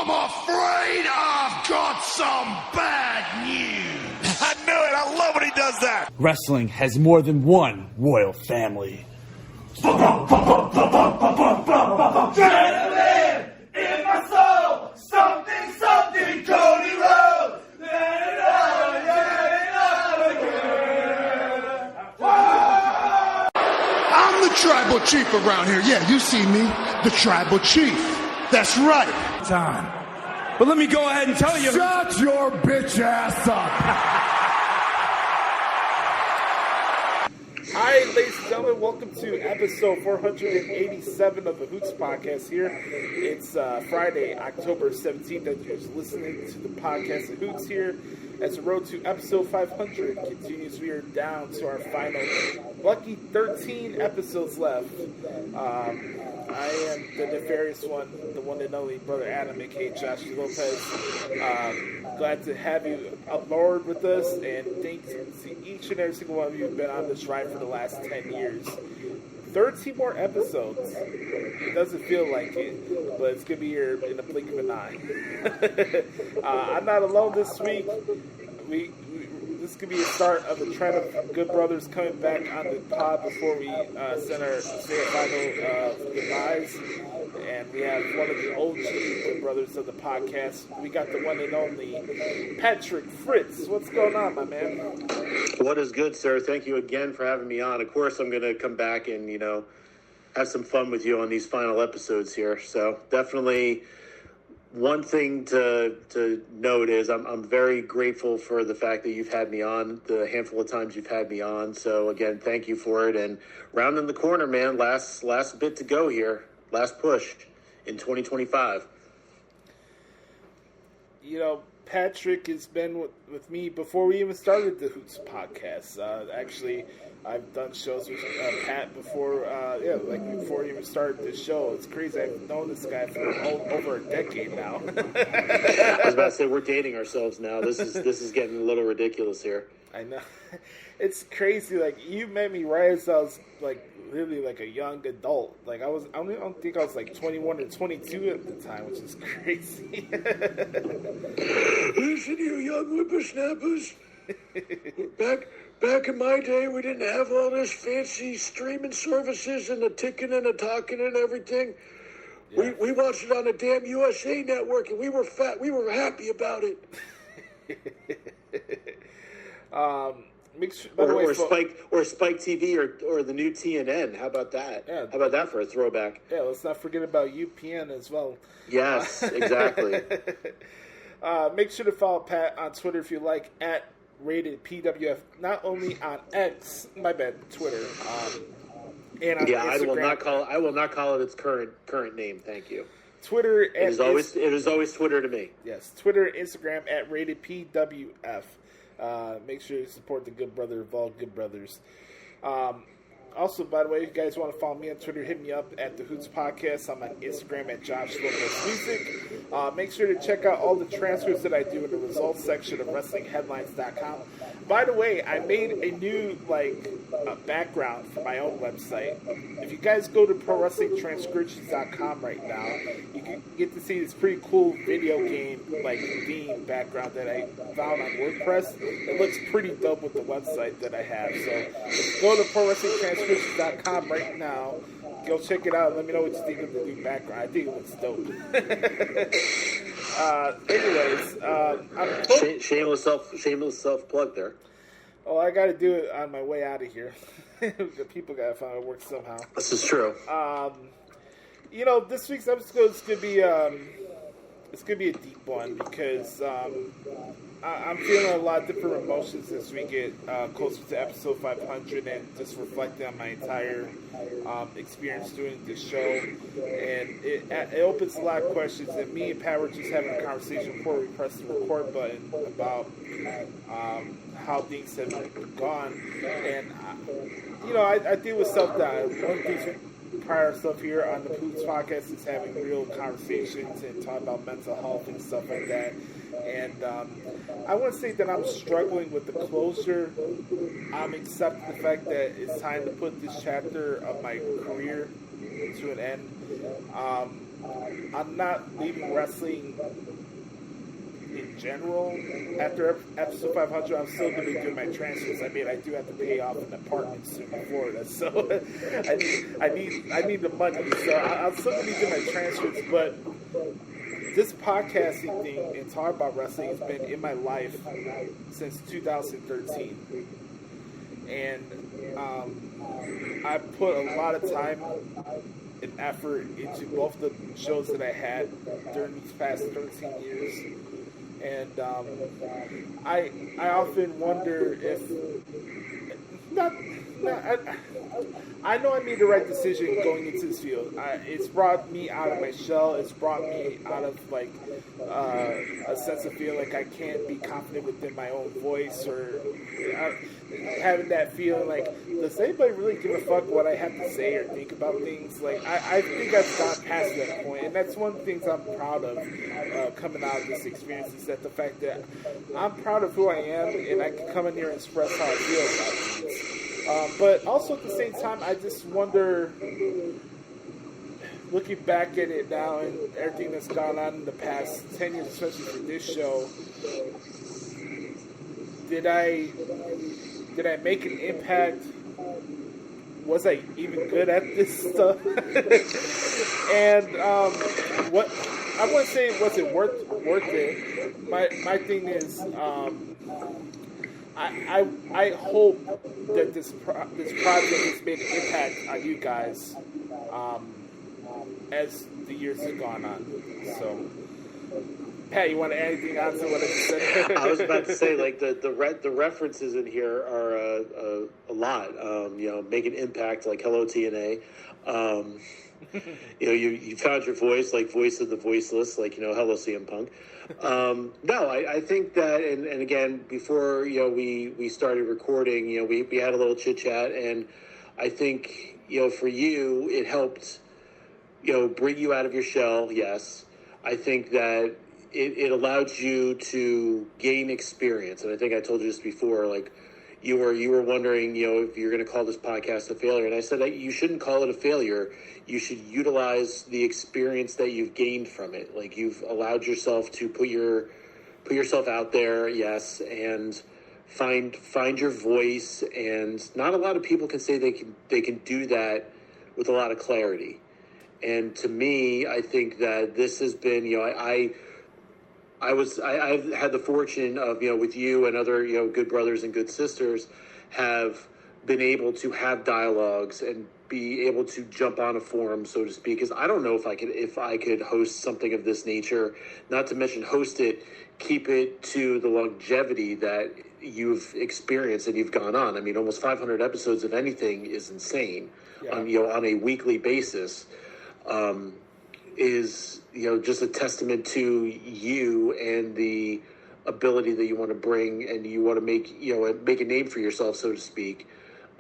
I'm afraid I've got some bad news. I knew it. I love when he does that. Wrestling has more than one royal family. Gentlemen, in my soul, something, something, Cody Rhodes. I'm the tribal chief around here. Yeah, you see me, the tribal chief. That's right. Time. But let me go ahead and tell you. Shut your bitch ass up. Hi, ladies and gentlemen. Welcome to episode 487 of the Hoots podcast here. It's Friday, October 17th, as you're listening to the podcast of Hoots here. As the road to episode 500 continues, we are down to our final lucky 13 episodes left. I am the nefarious one, the one and only Brother Adam, aka Joshie Lopez. Glad to have you aboard with us, and thanks to each and every single one of you who've been on this ride for the last 10 years. 13 more episodes. It doesn't feel like it, but it's going to be here in the blink of an eye. I'm not alone this week. This could be a start of the trend of good brothers coming back on the pod before we say our final goodbyes. And we have one of the OG good brothers of the podcast. We got the one and only Patrick Fritz. What's going on, my man? What is good, sir? Thank you again for having me on. Of course, I'm going to come back and, have some fun with you on these final episodes here. So definitely one thing to note is I'm very grateful for the fact that you've had me on, the handful of times you've had me on. So, again, thank you for it. And rounding the corner, man, last bit to go here, last push in 2025. Patrick has been with me before we even started the Hoots podcast. Actually, I've done shows with Pat before, before we even started this show. It's crazy. I've known this guy for over a decade now. I was about to say, we're dating ourselves now. This is getting a little ridiculous here. I know. It's crazy. Like, you met me right as I was, literally like a young adult. Like, I don't think I was 21 or 22 at the time, which is crazy. Listen, you young whippersnappers. Back in my day, we didn't have all this fancy streaming services and the ticking and the talking and everything. Yeah. We watched it on the damn USA Network, and we were fat. We were happy about it. Or Spike TV or the new TNN. How about that? Yeah. How about that for a throwback? Yeah, let's not forget about UPN as well. Yes, exactly. Make sure to follow Pat on Twitter if you like, at Rated PWF, not only on X, my bad, Twitter, and on Instagram. I will not call it its current name. Thank you. Twitter. It is always Twitter to me. Yes, Twitter, Instagram at Rated PWF. Make sure you support the good brother of all good brothers. Also, by the way, if you guys want to follow me on Twitter, hit me up at the Hoots Podcast. I'm on Instagram at Josh Lopez Music. Make sure to check out all the transcripts that I do in the results section of WrestlingHeadlines.com. By the way, I made a new background for my own website. If you guys go to ProWrestlingTranscriptions.com right now, you can get to see this pretty cool video game theme background that I found on WordPress. It looks pretty dope with the website that I have. So go to ProWrestlingTranscriptions.com right now. Go check it out and let me know what you think of the new background. I think it looks dope. Shameless self plug there. Oh, I got to do it on my way out of here. The people got to find it work somehow. This is true. This week's episode is gonna be a deep one because I'm feeling a lot of different emotions as we get closer to episode 500 and just reflecting on my entire experience doing this show. And it opens a lot of questions. And me and Pat were just having a conversation before we pressed the record button about how things have gone. And, I deal with self-doubt. One of the things prior stuff here on the Hoots podcast is having real conversations and talking about mental health and stuff like that. And I want to say that I'm struggling with the closure. I'm accepting the fact that it's time to put this chapter of my career to an end. I'm not leaving wrestling in general. After episode 500, I'm still going to be doing my transfers. I mean, I do have to pay off an apartment soon in Florida, so I need the money. So I'm still going to be doing my transfers, but this podcasting thing and talking about wrestling has been in my life since 2013. And I put a lot of time and effort into both the shows that I had during these past 13 years. And I often wonder if I know I made the right decision going into this field. It's brought me out of my shell. It's brought me out of like a sense of feeling like I can't be confident within my own voice, or having that feeling like, does anybody really give a fuck what I have to say or think about things? Like I think I've gotten past that point, and that's one of the things I'm proud of coming out of this experience, is that the fact that I'm proud of who I am, and I can come in here and express how I feel about things. But also at the same time, I just wonder, looking back at it now and everything that's gone on in the past 10 years, especially for this show, did I make an impact? Was I even good at this stuff? And what I wouldn't say, was it worth it? My thing is, I hope that this project has made an impact on you guys as the years have gone on. So, Pat, you want to add anything on to what I just said? I was about to say, like, the references in here are a lot. Make an impact, like Hello TNA. You found your voice, like voice of the voiceless, like, Hello CM Punk. No, I think that, and again, before, we started recording, we had a little chit chat, and I think, for you, it helped, bring you out of your shell. Yes. I think that it allowed you to gain experience. And I think I told you this before, like, you were wondering, if you're going to call this podcast a failure. And I said that you shouldn't call it a failure. You should utilize the experience that you've gained from it. Like, you've allowed yourself to put yourself out there, yes, and find your voice. And not a lot of people can say they can do that with a lot of clarity. And to me, I think that this has been, I've had the fortune of, with you and other, good brothers and good sisters, have been able to have dialogues and be able to jump on a forum, so to speak. Because I don't know if I could host something of this nature, not to mention host it, keep it to the longevity that you've experienced and you've gone on. I mean, almost 500 episodes of anything is insane. Yeah. On a weekly basis. Is just a testament to you and the ability that you want to bring, and you want to make a name for yourself, so to speak,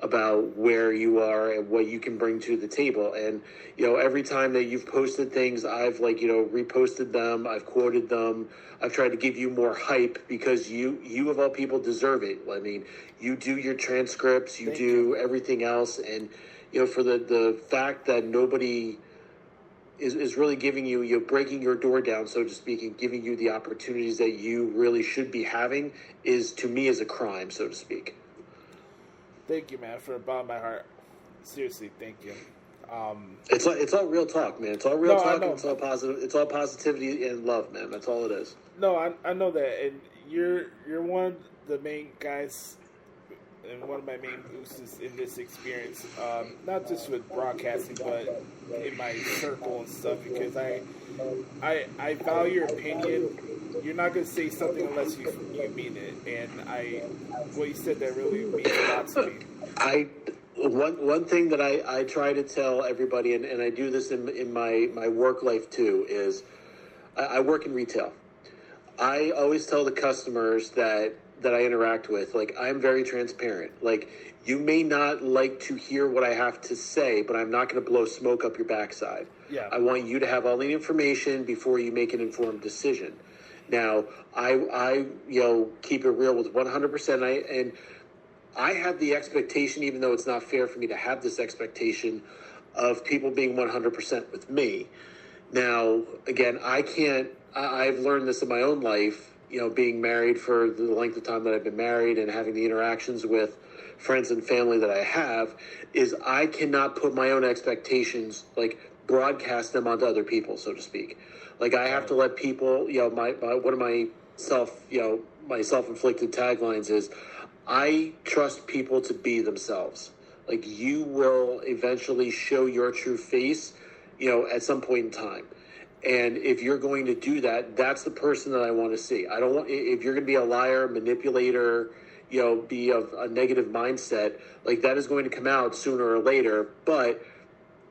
about where you are and what you can bring to the table. And every time that you've posted things, I've reposted them, I've quoted them, I've tried to give you more hype, because you of all people deserve it. I mean, you do your transcripts, you do everything else, and for the fact that nobody is really giving you, breaking your door down, so to speak, and giving you the opportunities that you really should be having, is, to me, is a crime, so to speak. Thank you, man, from the bottom of my heart. Seriously, thank you. It's all real talk, man. It's all real talk, and it's all positive. It's all positivity and love, man. That's all it is. No, I know that, and you're one of the main guys and one of my main boosters in this experience, not just with broadcasting, but in my circle and stuff, because I value your opinion. You're not going to say something unless you mean it, and what you said, that really means a lot to me. One thing that I try to tell everybody, and I do this in my work life too, is I work in retail. I always tell the customers that I interact with, like, I'm very transparent. Like, you may not like to hear what I have to say, but I'm not going to blow smoke up your backside. Yeah. I want you to have all the information before you make an informed decision. Now, I keep it real with 100%. And I have the expectation, even though it's not fair for me to have this expectation, of people being 100% with me. Now, again, I've learned this in my own life, being married for the length of time that I've been married and having the interactions with friends and family that I have, is I cannot put my own expectations, like broadcast them onto other people, so to speak. Like I have to let people, one of my my self-inflicted taglines is, I trust people to be themselves. Like you will eventually show your true face, at some point in time. And if you're going to do that, that's the person that I want to see. I don't want, if you're going to be a liar, manipulator, be of a negative mindset, like that is going to come out sooner or later. But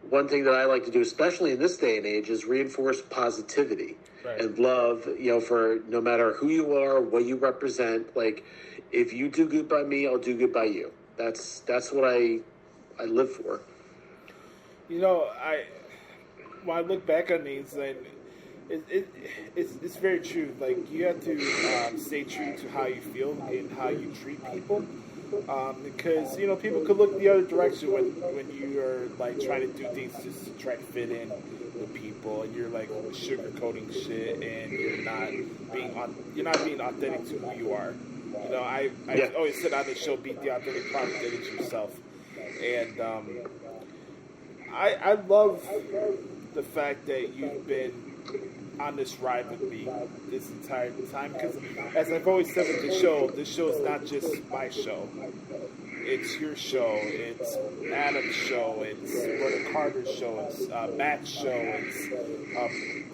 one thing that I like to do, especially in this day and age, is reinforce positivity and love, for no matter who you are, what you represent. Like, if you do good by me, I'll do good by you. That's what I live for. When I look back on these, and it's very true. Like you have to stay true to how you feel and how you treat people, because people could look the other direction when you are like trying to do things just to try to fit in with people, and you're like sugarcoating shit, and you're not being authentic to who you are. I always said on the show, be the authentic product that is yourself, and I love the fact that you've been on this ride with me this entire time, because as I've always said with the show is not just my show. It's your show, it's Adam's show, it's Brother Carter's show, it's Matt's show, it's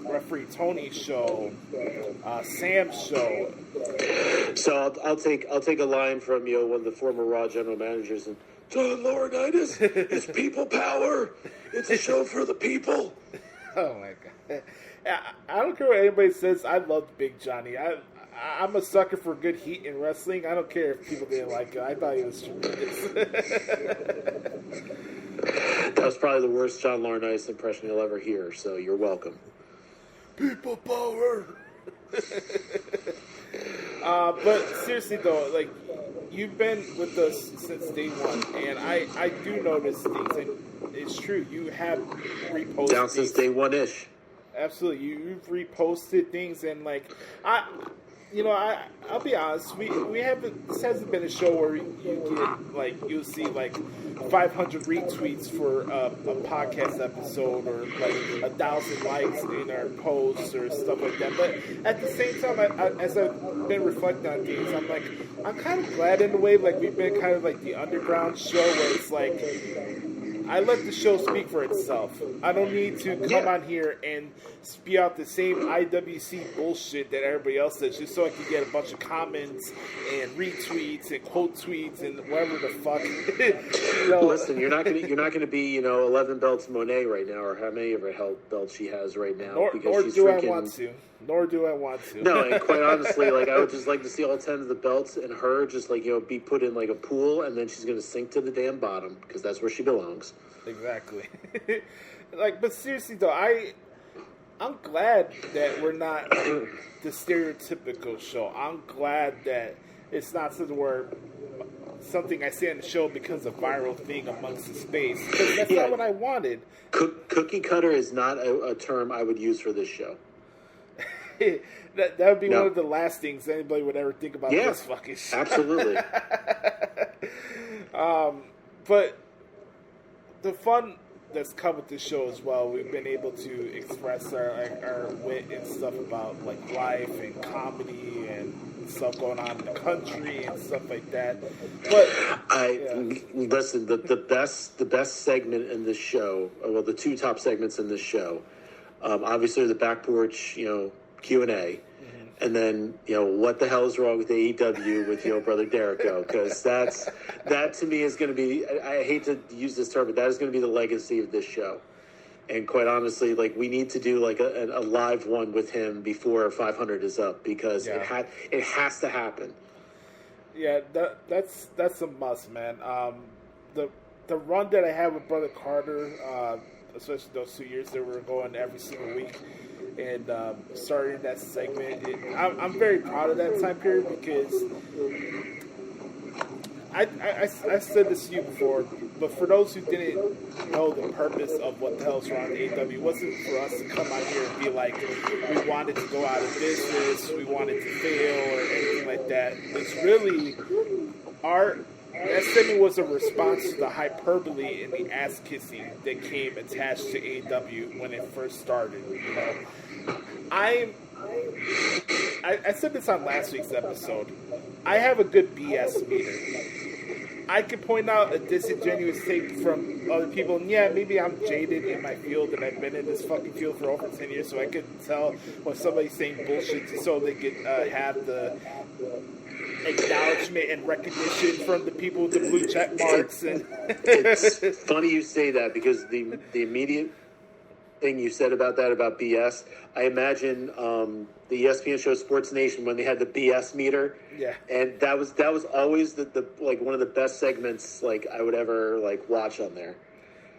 Referee Tony's show, Sam's show. So I'll take a line from one of the former Raw general managers, and John Laurinaitis, it's people power. It's a show for the people. Oh my god! I don't care what anybody says. I loved Big Johnny. I'm a sucker for good heat in wrestling. I don't care if people didn't like it. I thought he was tremendous. That was probably the worst John Laurinaitis impression you'll ever hear. So you're welcome. People power. But seriously though, like you've been with us since day one, and I do notice things, and it's true. You have reposted down since day one-ish. Absolutely, you've reposted things, and like I'll be honest. We haven't. This hasn't been a show where you get like you'll see like 500 retweets for a podcast episode, or like 1,000 likes in our posts or stuff like that. But at the same time, as I've been reflecting on things, I'm kind of glad in a way. Like we've been kind of like the underground show where it's like, I let the show speak for itself. I don't need to come on here and spew out the same IWC bullshit that everybody else does, just so I can get a bunch of comments and retweets and quote tweets and whatever the fuck. Listen, you're not gonna be 11 belts Monet right now, or how many of her health belts she has right now. Nor do I want to. No, and quite honestly, like I would just like to see all 10 of the belts and her just like be put in like a pool, and then she's gonna sink to the damn bottom because that's where she belongs. Exactly. But seriously though, I'm glad that we're not the stereotypical show. I'm glad that it's not something I say on the show becomes a viral thing amongst the space, because that's not what I wanted. Cookie cutter is not a term I would use for this show. that would be one of the last things anybody would ever think about this fucking shit. Absolutely. But the fun that's come with this show as well, we've been able to express our wit and stuff about like life and comedy and stuff going on in the country and stuff like that. But listen, the best segment in this show, well, the two top segments in this show, obviously the Back Porch, Q&A. And then, what the hell is wrong with AEW with Brother Derico? Because that to me is going to be, I hate to use this term, but that is going to be the legacy of this show. And quite honestly, like we need to do like a live one with him before 500 is up, because it has to happen. Yeah, that's a must, man. The run that I had with Brother Carter, especially those 2 years that we were going every single week, and starting that segment, I'm very proud of that time period, because I said this to you before. but for those who didn't know the purpose of what the hell's wrong with AEW, it wasn't for us to come out here and be like, we wanted to go out of business, we wanted to fail, or anything like that. It's really that statement was a response to the hyperbole and the ass kissing that came attached to AEW when it first started. You know, I said this on last week's episode. I have a good BS meter. I could point out a disingenuous take from other people, and yeah, maybe I'm jaded in my field, and I've been in this fucking field for over 10 years, so I could tell when somebody's saying bullshit just so they could have the acknowledgement and recognition from the people with the blue check marks. And it's funny you say that, because the immediate thing you said about BS, I imagine the ESPN show Sports Nation when they had the BS meter. Yeah. And that was always the like one of the best segments like I would ever like watch on there.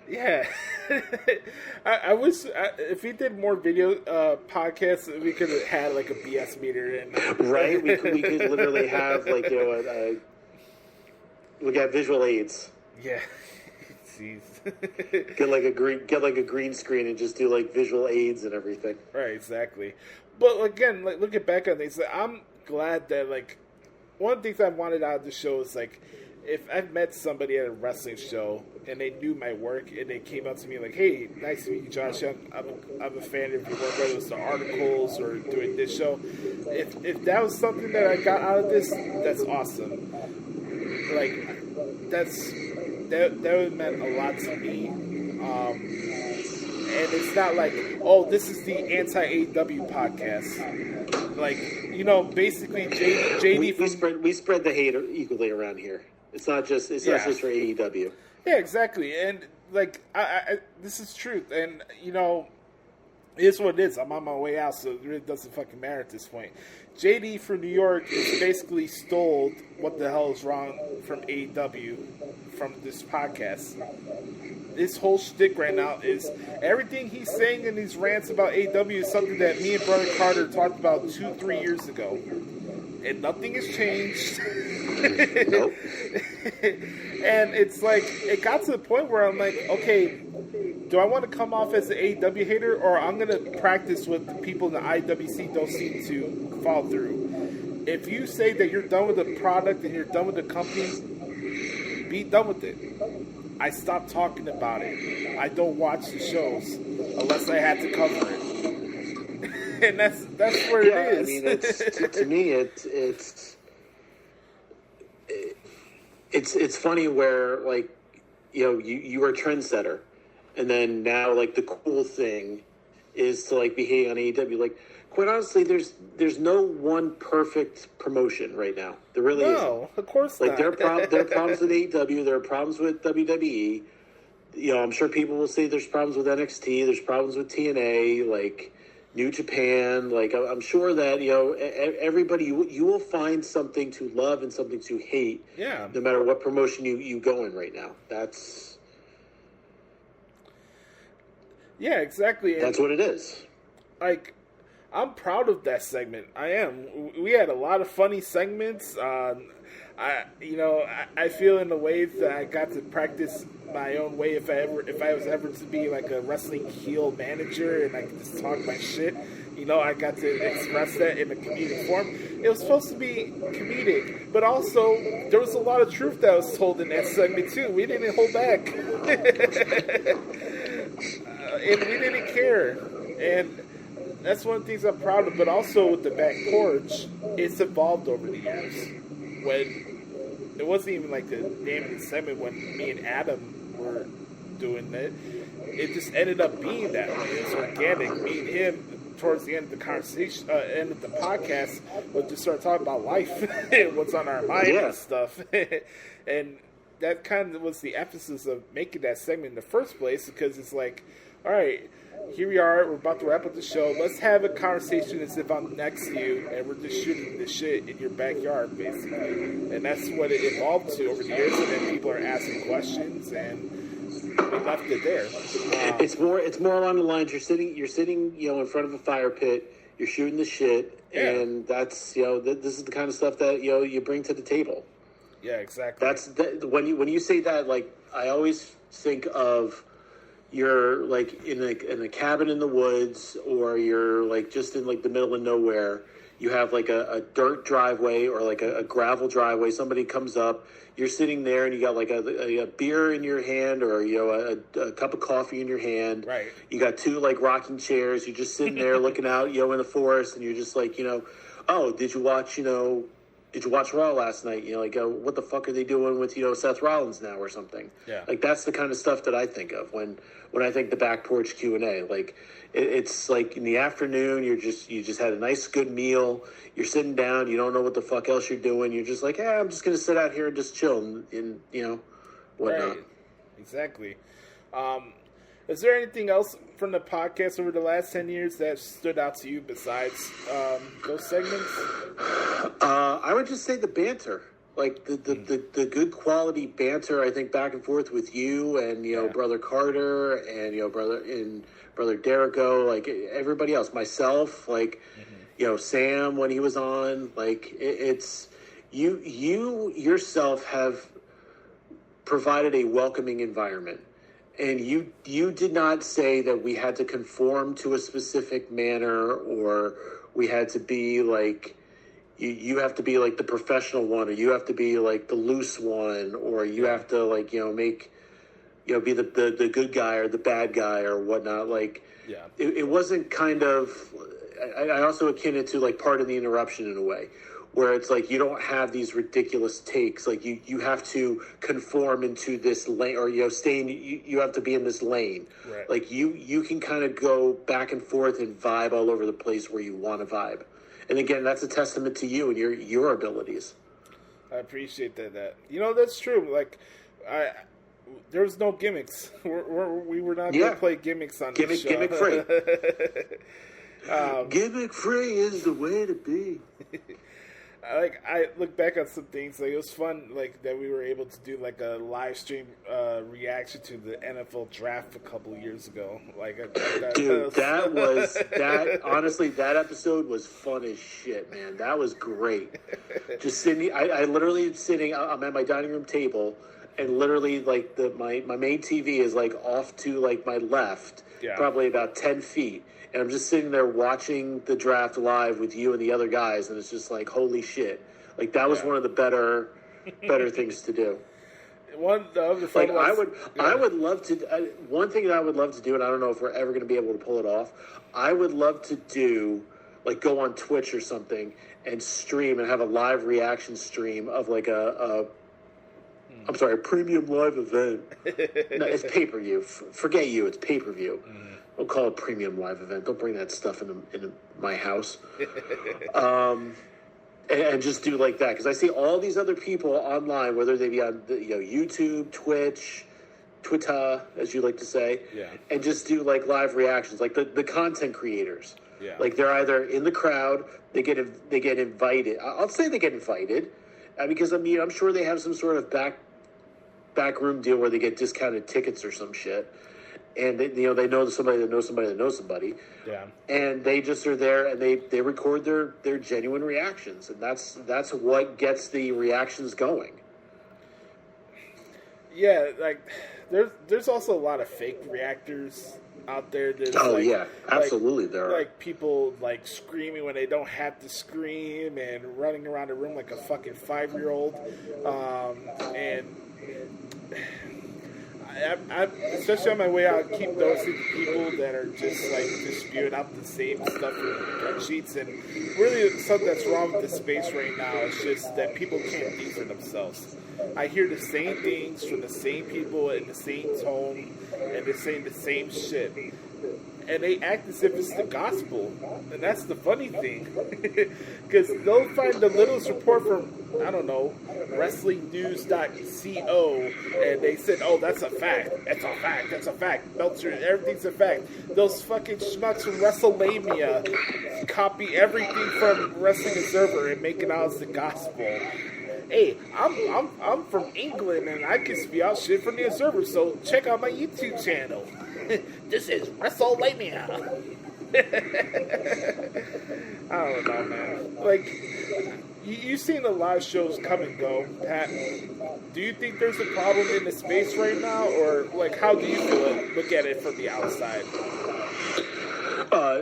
Yeah. I wish if we did more video podcasts, we could have had like a BS meter and right. We could literally have like, you know, we got visual aids. Yeah. Jeez. get like a green screen and just do like visual aids and everything. Right, exactly. But again, like looking back on things, I'm glad that like one of the things I wanted out of the show is like if I've met somebody at a wrestling show and they knew my work and they came up to me like, "Hey, nice to meet you, Josh. I'm a fan of your work, whether it's the articles or doing this show." If that was something that I got out of this, that's awesome. Like that would have meant a lot to me. And it's not like, oh, this is the anti-AEW podcast. Like, you know, basically JD we spread the hate equally around here. It's not just for AEW. Yeah, exactly. And like I this is truth. And you know, it is what it is. I'm on my way out, so it really doesn't fucking matter at this point. JD from New York is basically stole what the hell is wrong from AEW from this podcast. This whole shtick right now is everything he's saying in these rants about AEW is something that me and Brother Carter talked about 2-3 years ago. And nothing has changed. Nope. And it's like, it got to the point where I'm like, okay, do I want to come off as an AEW hater, or I'm going to practice what the people in the IWC don't seem to follow through? If you say that you're done with the product and you're done with the company, be done with it. I stopped talking about it. I don't watch the shows unless I had to cover it. And that's where it is. I mean, to me, it's funny where, like, you know, you were a trendsetter, and then now, like, the cool thing is to, like, be hating on AEW. Like, quite honestly, there's no one perfect promotion right now. There really isn't. No, of course not. Like, there are problems with AEW. There are problems with WWE. You know, I'm sure people will say there's problems with NXT. There's problems with TNA, like New Japan. Like, I'm sure that, you know, everybody, you will find something to love and something to hate. Yeah. No matter what promotion you go in right now. That's... Yeah, exactly. That's what it is. Like, I'm proud of that segment. I am. We had a lot of funny segments. I feel in a way that I got to practice my own way. If I was ever to be like a wrestling heel manager and I could just talk my shit, you know, I got to express that in a comedic form. It was supposed to be comedic, but also there was a lot of truth that was told in that segment too. We didn't hold back, and we didn't care. And that's one of the things I'm proud of. But also with the back porch, it's evolved over the years. When it wasn't even like the name of the segment when me and Adam were doing it, it just ended up being that way. It's organic. Me and him, towards the end of the conversation, end of the podcast, would just start talking about life and what's on our mind and stuff. And that kind of was the emphasis of making that segment in the first place, because it's like, all right, here we are, we're about to wrap up the show. Let's have a conversation as if I'm next to you and we're just shooting the shit in your backyard, basically. And that's what it evolved to over the years. And then people are asking questions, and we left it there. It's more along the lines, you're sitting, you know, in front of a fire pit, you're shooting the shit, and that's, you know, this is the kind of stuff that, you know, you bring to the table. Yeah, exactly. When you say that, like, I always think of you're like in a cabin in the woods, or you're like just in like the middle of nowhere. You have like a dirt driveway or like a gravel driveway. Somebody comes up, you're sitting there, and you got like a beer in your hand, or a cup of coffee in your hand. Right. You got two like rocking chairs. You're just sitting there looking out, in the forest, and you're just like, oh, did you watch Raw last night? Like, what the fuck are they doing with, Seth Rollins now or something? Yeah. Like, that's the kind of stuff that I think of when I think the back porch Q&A. Like, it's like in the afternoon, you just had a nice, good meal. You're sitting down. You don't know what the fuck else you're doing. You're just like, hey, I'm just going to sit out here and just chill and whatnot. Right. Exactly. Is there anything else from the podcast over the last 10 years that stood out to you besides those segments? I would just say the banter. Like the good quality banter, I think, back and forth with you and Brother Carter and Brother Derico, like everybody else, myself, like Sam when he was on, like it's you yourself have provided a welcoming environment, and you did not say that we had to conform to a specific manner, or we had to be like. You have to be like the professional one, or you have to be like the loose one, or you have to like make be the good guy or the bad guy or whatnot. Like it wasn't kind of. I also akin it to like Part of the Interruption in a way, where it's like you don't have these ridiculous takes. Like you have to conform into this lane, or you have to be in this lane. Right. Like you can kind of go back and forth and vibe all over the place where you want to vibe. And again, that's a testament to you and your abilities. I appreciate that. That's true. Like, there was no gimmicks. We were not going to play gimmicks on this show. Gimmick free. Gimmick free is the way to be. I look back on some things. Like, it was fun. Like, that we were able to do like a live stream reaction to the NFL draft a couple of years ago. Honestly, that episode was fun as shit, man. That was great. Just sitting, I literally sitting. I'm at my dining room table, and literally like my main TV is like off to like my left, probably about 10 feet. And I'm just sitting there watching the draft live with you and the other guys, and it's just like, holy shit! Like that was one of the better things to do. I would love to. One thing that I would love to do, and I don't know if we're ever going to be able to pull it off. I would love to do go on Twitch or something and stream and have a live reaction stream of like a premium live event. No, it's pay-per-view. Forget you. It's pay-per-view. Don't call it premium live event. Don't bring that stuff into my house. And just do like that. Because I see all these other people online, whether they be on YouTube, Twitch, Twitter, as you like to say, and just do like live reactions, like the content creators. Yeah. Like they're either in the crowd, they get invited. I'll say they get invited, because I'm sure they have some sort of backroom deal where they get discounted tickets or some shit. And they know somebody that knows somebody that knows somebody. Yeah. And they just are there and they record their genuine reactions, and that's what gets the reactions going. Yeah, like there's also a lot of fake reactors out there. Absolutely there are. Like people like screaming when they don't have to scream and running around the room like a fucking 5-year-old. And I, especially on my way out, I keep noticing the people that are just like spewing out the same stuff in gun sheets, and really something that's wrong with the space right now is just that people can't think for themselves. I hear the same things from the same people in the same tone, and they're saying the same shit. And they act as if it's the gospel. And that's the funny thing. Because they'll find the littlest report from, I don't know, WrestlingNews.co, and they said, oh, that's a fact. That's a fact. That's a fact. Meltzer, everything's a fact. Those fucking schmucks from WrestleMania copy everything from Wrestling Observer and make it out as the gospel. Hey, I'm from England, and I can spew out shit from the Observer, so check out my YouTube channel. This is WrestleMania. I don't know, man. Like, you've seen a lot of shows come and go, Pat. Do you think there's a problem in the space right now, or like, how do you look at it from the outside?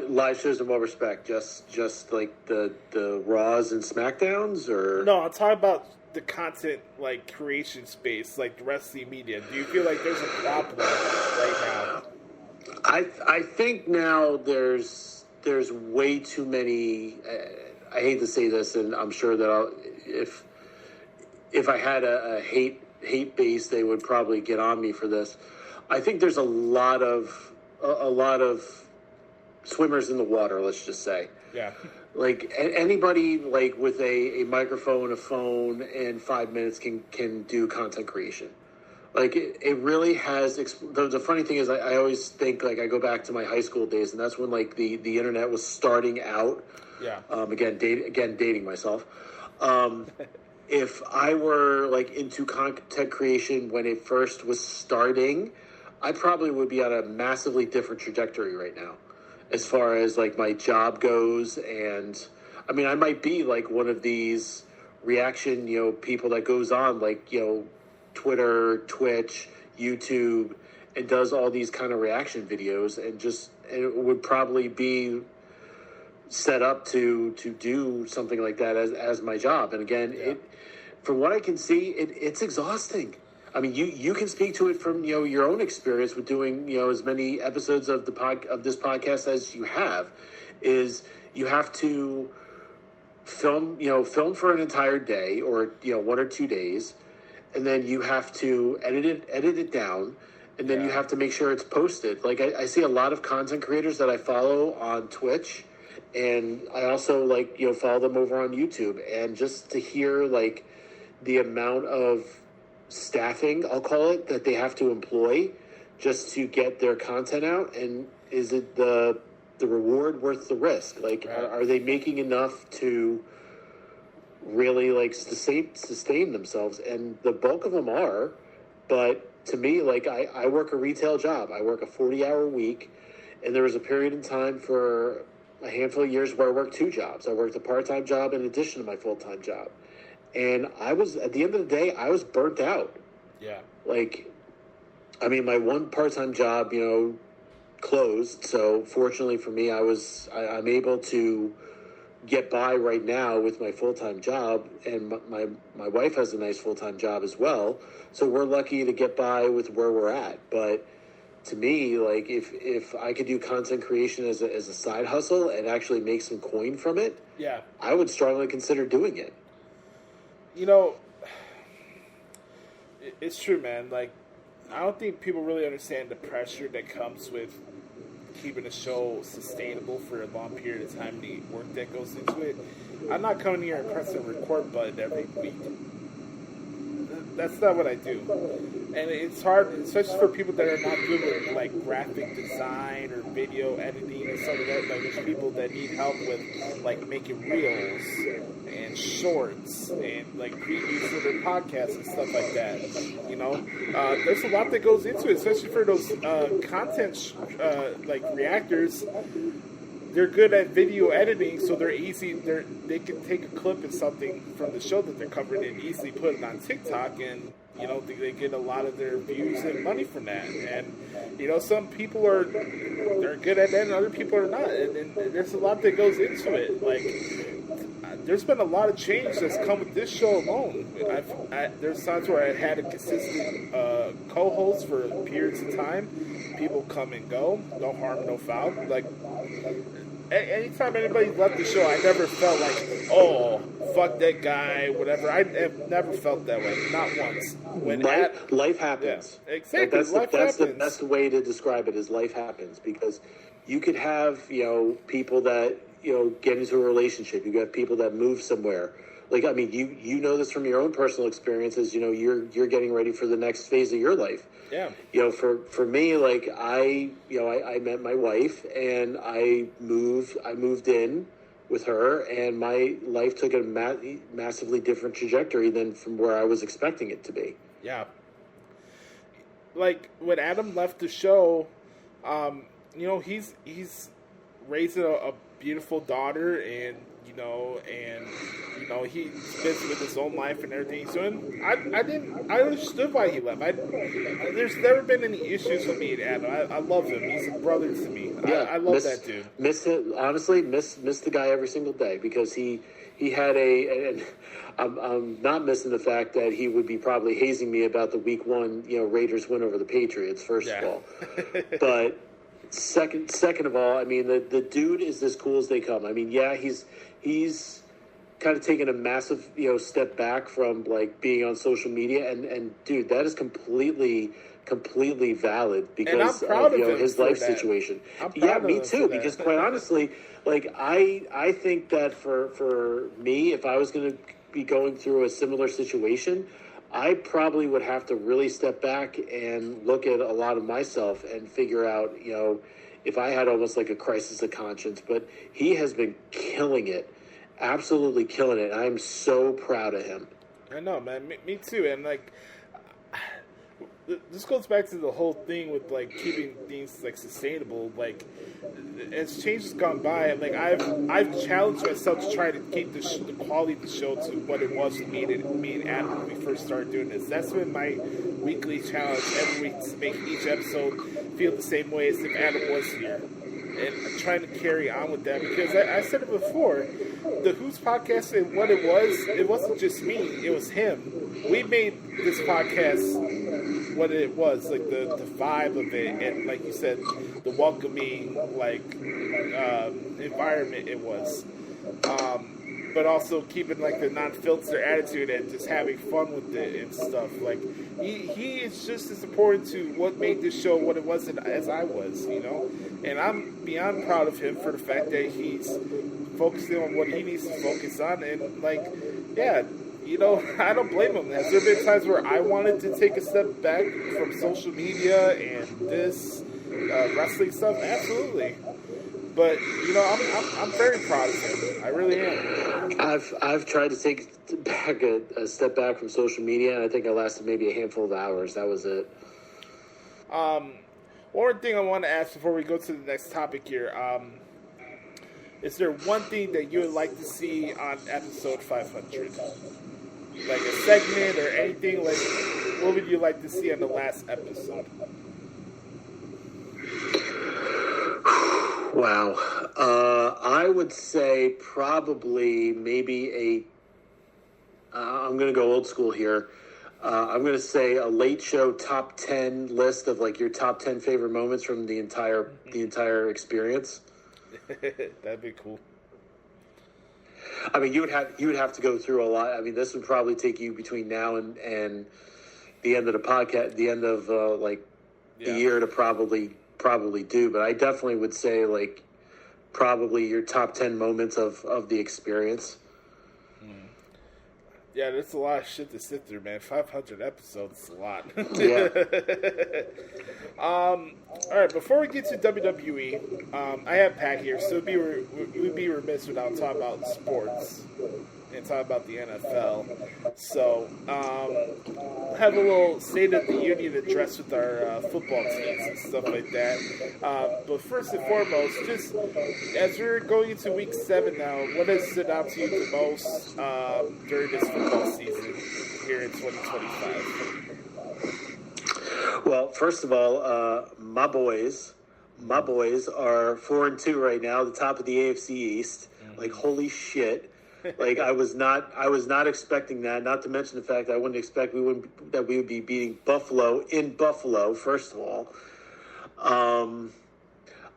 Live shows in what respect? Just like the Raws and SmackDowns, or no? I'm talking about the content like creation space, like the wrestling media. Do you feel like there's a problem right now? I think now there's way too many. I hate to say this, and I'm sure that if I had a hate base, they would probably get on me for this. I think there's a lot of swimmers in the water. Let's just say, yeah. Like anybody like with a microphone, a phone, and 5 minutes can do content creation. Like it really has. The funny thing is, I always think like I go back to my high school days, and that's when like the internet was starting out. Yeah. Again, dating myself. If I were like into content creation when it first was starting, I probably would be on a massively different trajectory right now, as far as like my job goes. And I mean, I might be like one of these reaction, people that goes on like, Twitter, Twitch, YouTube, and does all these kind of reaction videos, and it would probably be set up to do something like that as my job. And again, from what I can see, it's exhausting. I mean, you can speak to it from your own experience with doing as many episodes of this podcast as you have. Is you have to film for an entire day or 1 or 2 days, and then you have to edit it down, and then you have to make sure it's posted. Like I see a lot of content creators that I follow on Twitch, and I also follow them over on YouTube, and just to hear like the amount of staffing, I'll call it, that they have to employ just to get their content out, and is it the reward worth the risk? Like, are they making enough to really like sustain themselves? And the bulk of them are, but to me, like I work a retail job. I work a 40-hour week, and there was a period in time for a handful of years where I worked 2 jobs. I worked a part-time job in addition to my full-time job. And I was, at the end of the day, I was burnt out. Yeah. Like, I mean, my one part-time job, closed. So fortunately for me, I'm able to get by right now with my full-time job. And my wife has a nice full-time job as well. So we're lucky to get by with where we're at. But to me, like, if I could do content creation as a side hustle and actually make some coin from it, I would strongly consider doing it. It's true, man. Like, I don't think people really understand the pressure that comes with keeping a show sustainable for a long period of time, the work that goes into it. I'm not coming here and pressing the record button every week. That's not what I do. And it's hard, especially for people that are not good with like graphic design or video editing and stuff like that. Like, there's people that need help with like making reels and shorts and like previews for their podcasts and stuff like that. There's a lot that goes into it, especially for those content like reactors. They're good at video editing, so they're easy. They can take a clip of something from the show that they're covering and easily put it on TikTok, and they get a lot of their views and money from that. And some people they're good at that, and other people are not. And there's a lot that goes into it. Like, there's been a lot of change that's come with this show alone. There's times where I had a consistent co-host for periods of time. People come and go, no harm, no foul. Like, anytime anybody left the show, I never felt like, oh, fuck that guy, whatever. I have never felt that way, not once. Life happens. Yeah, exactly. That's the best way to describe it, is life happens, because you could have people that get into a relationship. You got people that move somewhere. Like, I mean, you know this from your own personal experiences. You're getting ready for the next phase of your life. Yeah. For me, like I met my wife, and I moved in with her, and my life took a massively different trajectory than from where I was expecting it to be. Yeah. Like when Adam left the show, he's raising a beautiful daughter, and he's busy with his own life and everything he's doing. I understood why he left. There's never been any issues with me and Adam. I love him. He's a brother to me. Yeah, I love that dude. Miss the guy every single day, because he had and I'm not missing the fact that he would be probably hazing me about the week 1, Raiders win over the Patriots, first of all. But second of all, I mean, the dude is as cool as they come. I mean, yeah, he's kind of taken a massive, step back from like being on social media, and dude, that is completely valid because of his life situation. Yeah, me too. Because quite honestly, like I think that for me, if I was going to be going through a similar situation, I probably would have to really step back and look at a lot of myself and figure out, if I had almost like a crisis of conscience. But he has been killing it, absolutely killing it. I'm so proud of him. I know, man. Me too. And like, this goes back to the whole thing with like keeping things like sustainable. Like, as change has gone by, like I've challenged myself to try to keep the quality of the show to what it was with me and Adam when we first started doing this. That's been my weekly challenge every week, to make each episode feel the same way as if Adam was here. And I'm trying to carry on with that, because I said it before, the Hoots podcast and what it wasn't just me, it was him. We made this podcast what it was, like the vibe of it, and like you said, the welcoming environment it was. But also keeping like the non-filter attitude and just having fun with it and stuff. Like he is just as important to what made this show what it was as I was, And I'm beyond proud of him for the fact that he's focusing on what he needs to focus on. And like, yeah, I don't blame him. Has there been times where I wanted to take a step back from social media and this wrestling stuff? Absolutely. But I'm very proud of him. I really am. I've tried to take a step back from social media, and I think I lasted maybe a handful of hours. That was it. One thing I want to ask before we go to the next topic here. Is there one thing that you would like to see on episode 500? Like a segment or anything? Like, what would you like to see on the last episode? Wow. I would say probably maybe I'm going to go old school here. I'm going to say a late show top 10 list of like your top 10 favorite moments from the entire experience. That'd be cool. I mean, you would have to go through a lot. I mean, this would probably take you between now and the end of the podcast, the end of the year to probably do. But I definitely would say like probably your top 10 moments of the experience. Yeah, there's a lot of shit to sit through, man. 500 episodes is a lot. Yeah. All right, before we get to WWE, I have Pat here, so we'd be remiss without talking about sports and talking about the NFL. So, have a little State of the Union address with our football teams and stuff like that. But first and foremost, just as we're going into week 7 now, what has stood out to you the most during this football season here in 2025? Well, first of all, my boys are 4-2 right now, the top of the AFC East. Like, holy shit. Like, I was not expecting that. Not to mention the fact that I wouldn't expect we would be beating Buffalo in Buffalo. First of all, I'm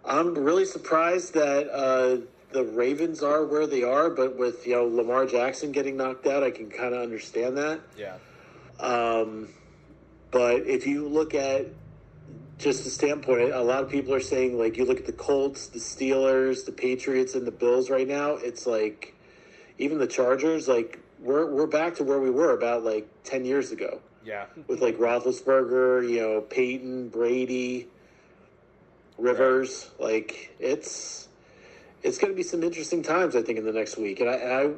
really surprised that the Ravens are where they are. But with Lamar Jackson getting knocked out, I can kind of understand that. Yeah. But if you look at just the standpoint, a lot of people are saying like you look at the Colts, the Steelers, the Patriots, and the Bills right now. It's like. Even the Chargers, like we're back to where we were about like 10 years ago. Yeah. With like Roethlisberger, Peyton, Brady, Rivers, like it's going to be some interesting times, I think, in the next week. And I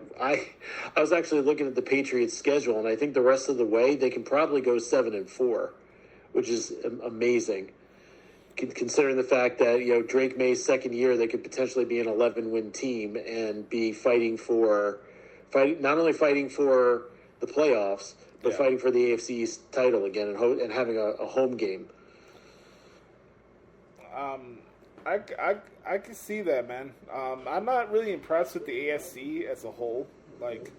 was actually looking at the Patriots' schedule, and I think the rest of the way they can probably go 7-4, which is amazing. considering the fact that, Drake May's second year, they could potentially be an 11-win team and be not only fighting for the playoffs, but fighting for the AFC East title again and having a home game. I can see that, man. I'm not really impressed with the AFC as a whole. Like,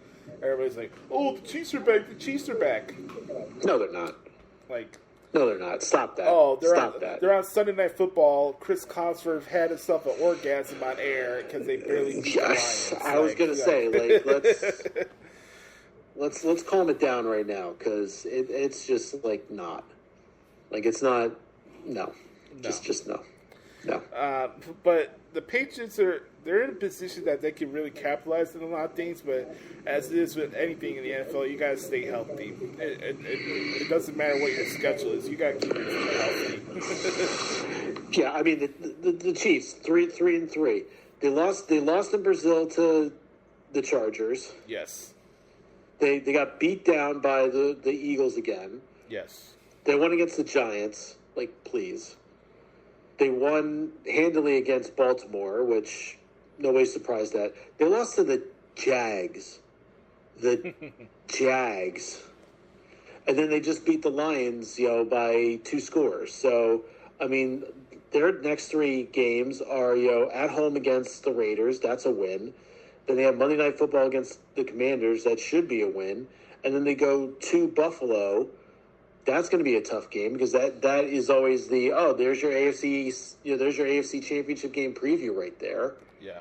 everybody's like, "Oh, the Chiefs are back. The Chiefs are back." No, they're not. Like, no, they're not. Stop that. Oh, Stop that. They're on Sunday Night Football. Chris Collinsworth had himself an orgasm on air because they barely beat the Lions. I was gonna say, let's calm it down right now, because it's just not. It's not. No. Just no. No. But the Patriots they're in a position that they can really capitalize on a lot of things, but as it is with anything in the NFL, you gotta stay healthy. It doesn't matter what your schedule is, you gotta keep your team healthy. Yeah, I mean the Chiefs 3-3. They lost in Brazil to the Chargers. Yes. They got beat down by the Eagles again. Yes. They won against the Giants. Please. They won handily against Baltimore, which nobody's surprised at. They lost to the Jags. The Jags. And then they just beat the Lions, by 2 scores. So, I mean, their next 3 games are, at home against the Raiders. That's a win. Then they have Monday Night Football against the Commanders. That should be a win. And then they go to Buffalo. That's going to be a tough game, because that is always there's your AFC there's your AFC Championship game preview right there. Yeah.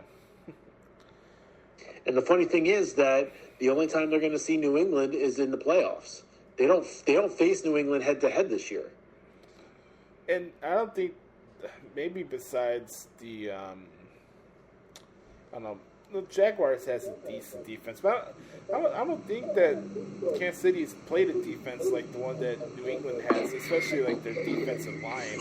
And the funny thing is that the only time they're going to see New England is in the playoffs. They don't face New England head to head this year. And I don't think, maybe besides the I don't know, the Jaguars has a decent defense, but I don't think that Kansas City's played a defense like the one that New England has, especially their defensive line.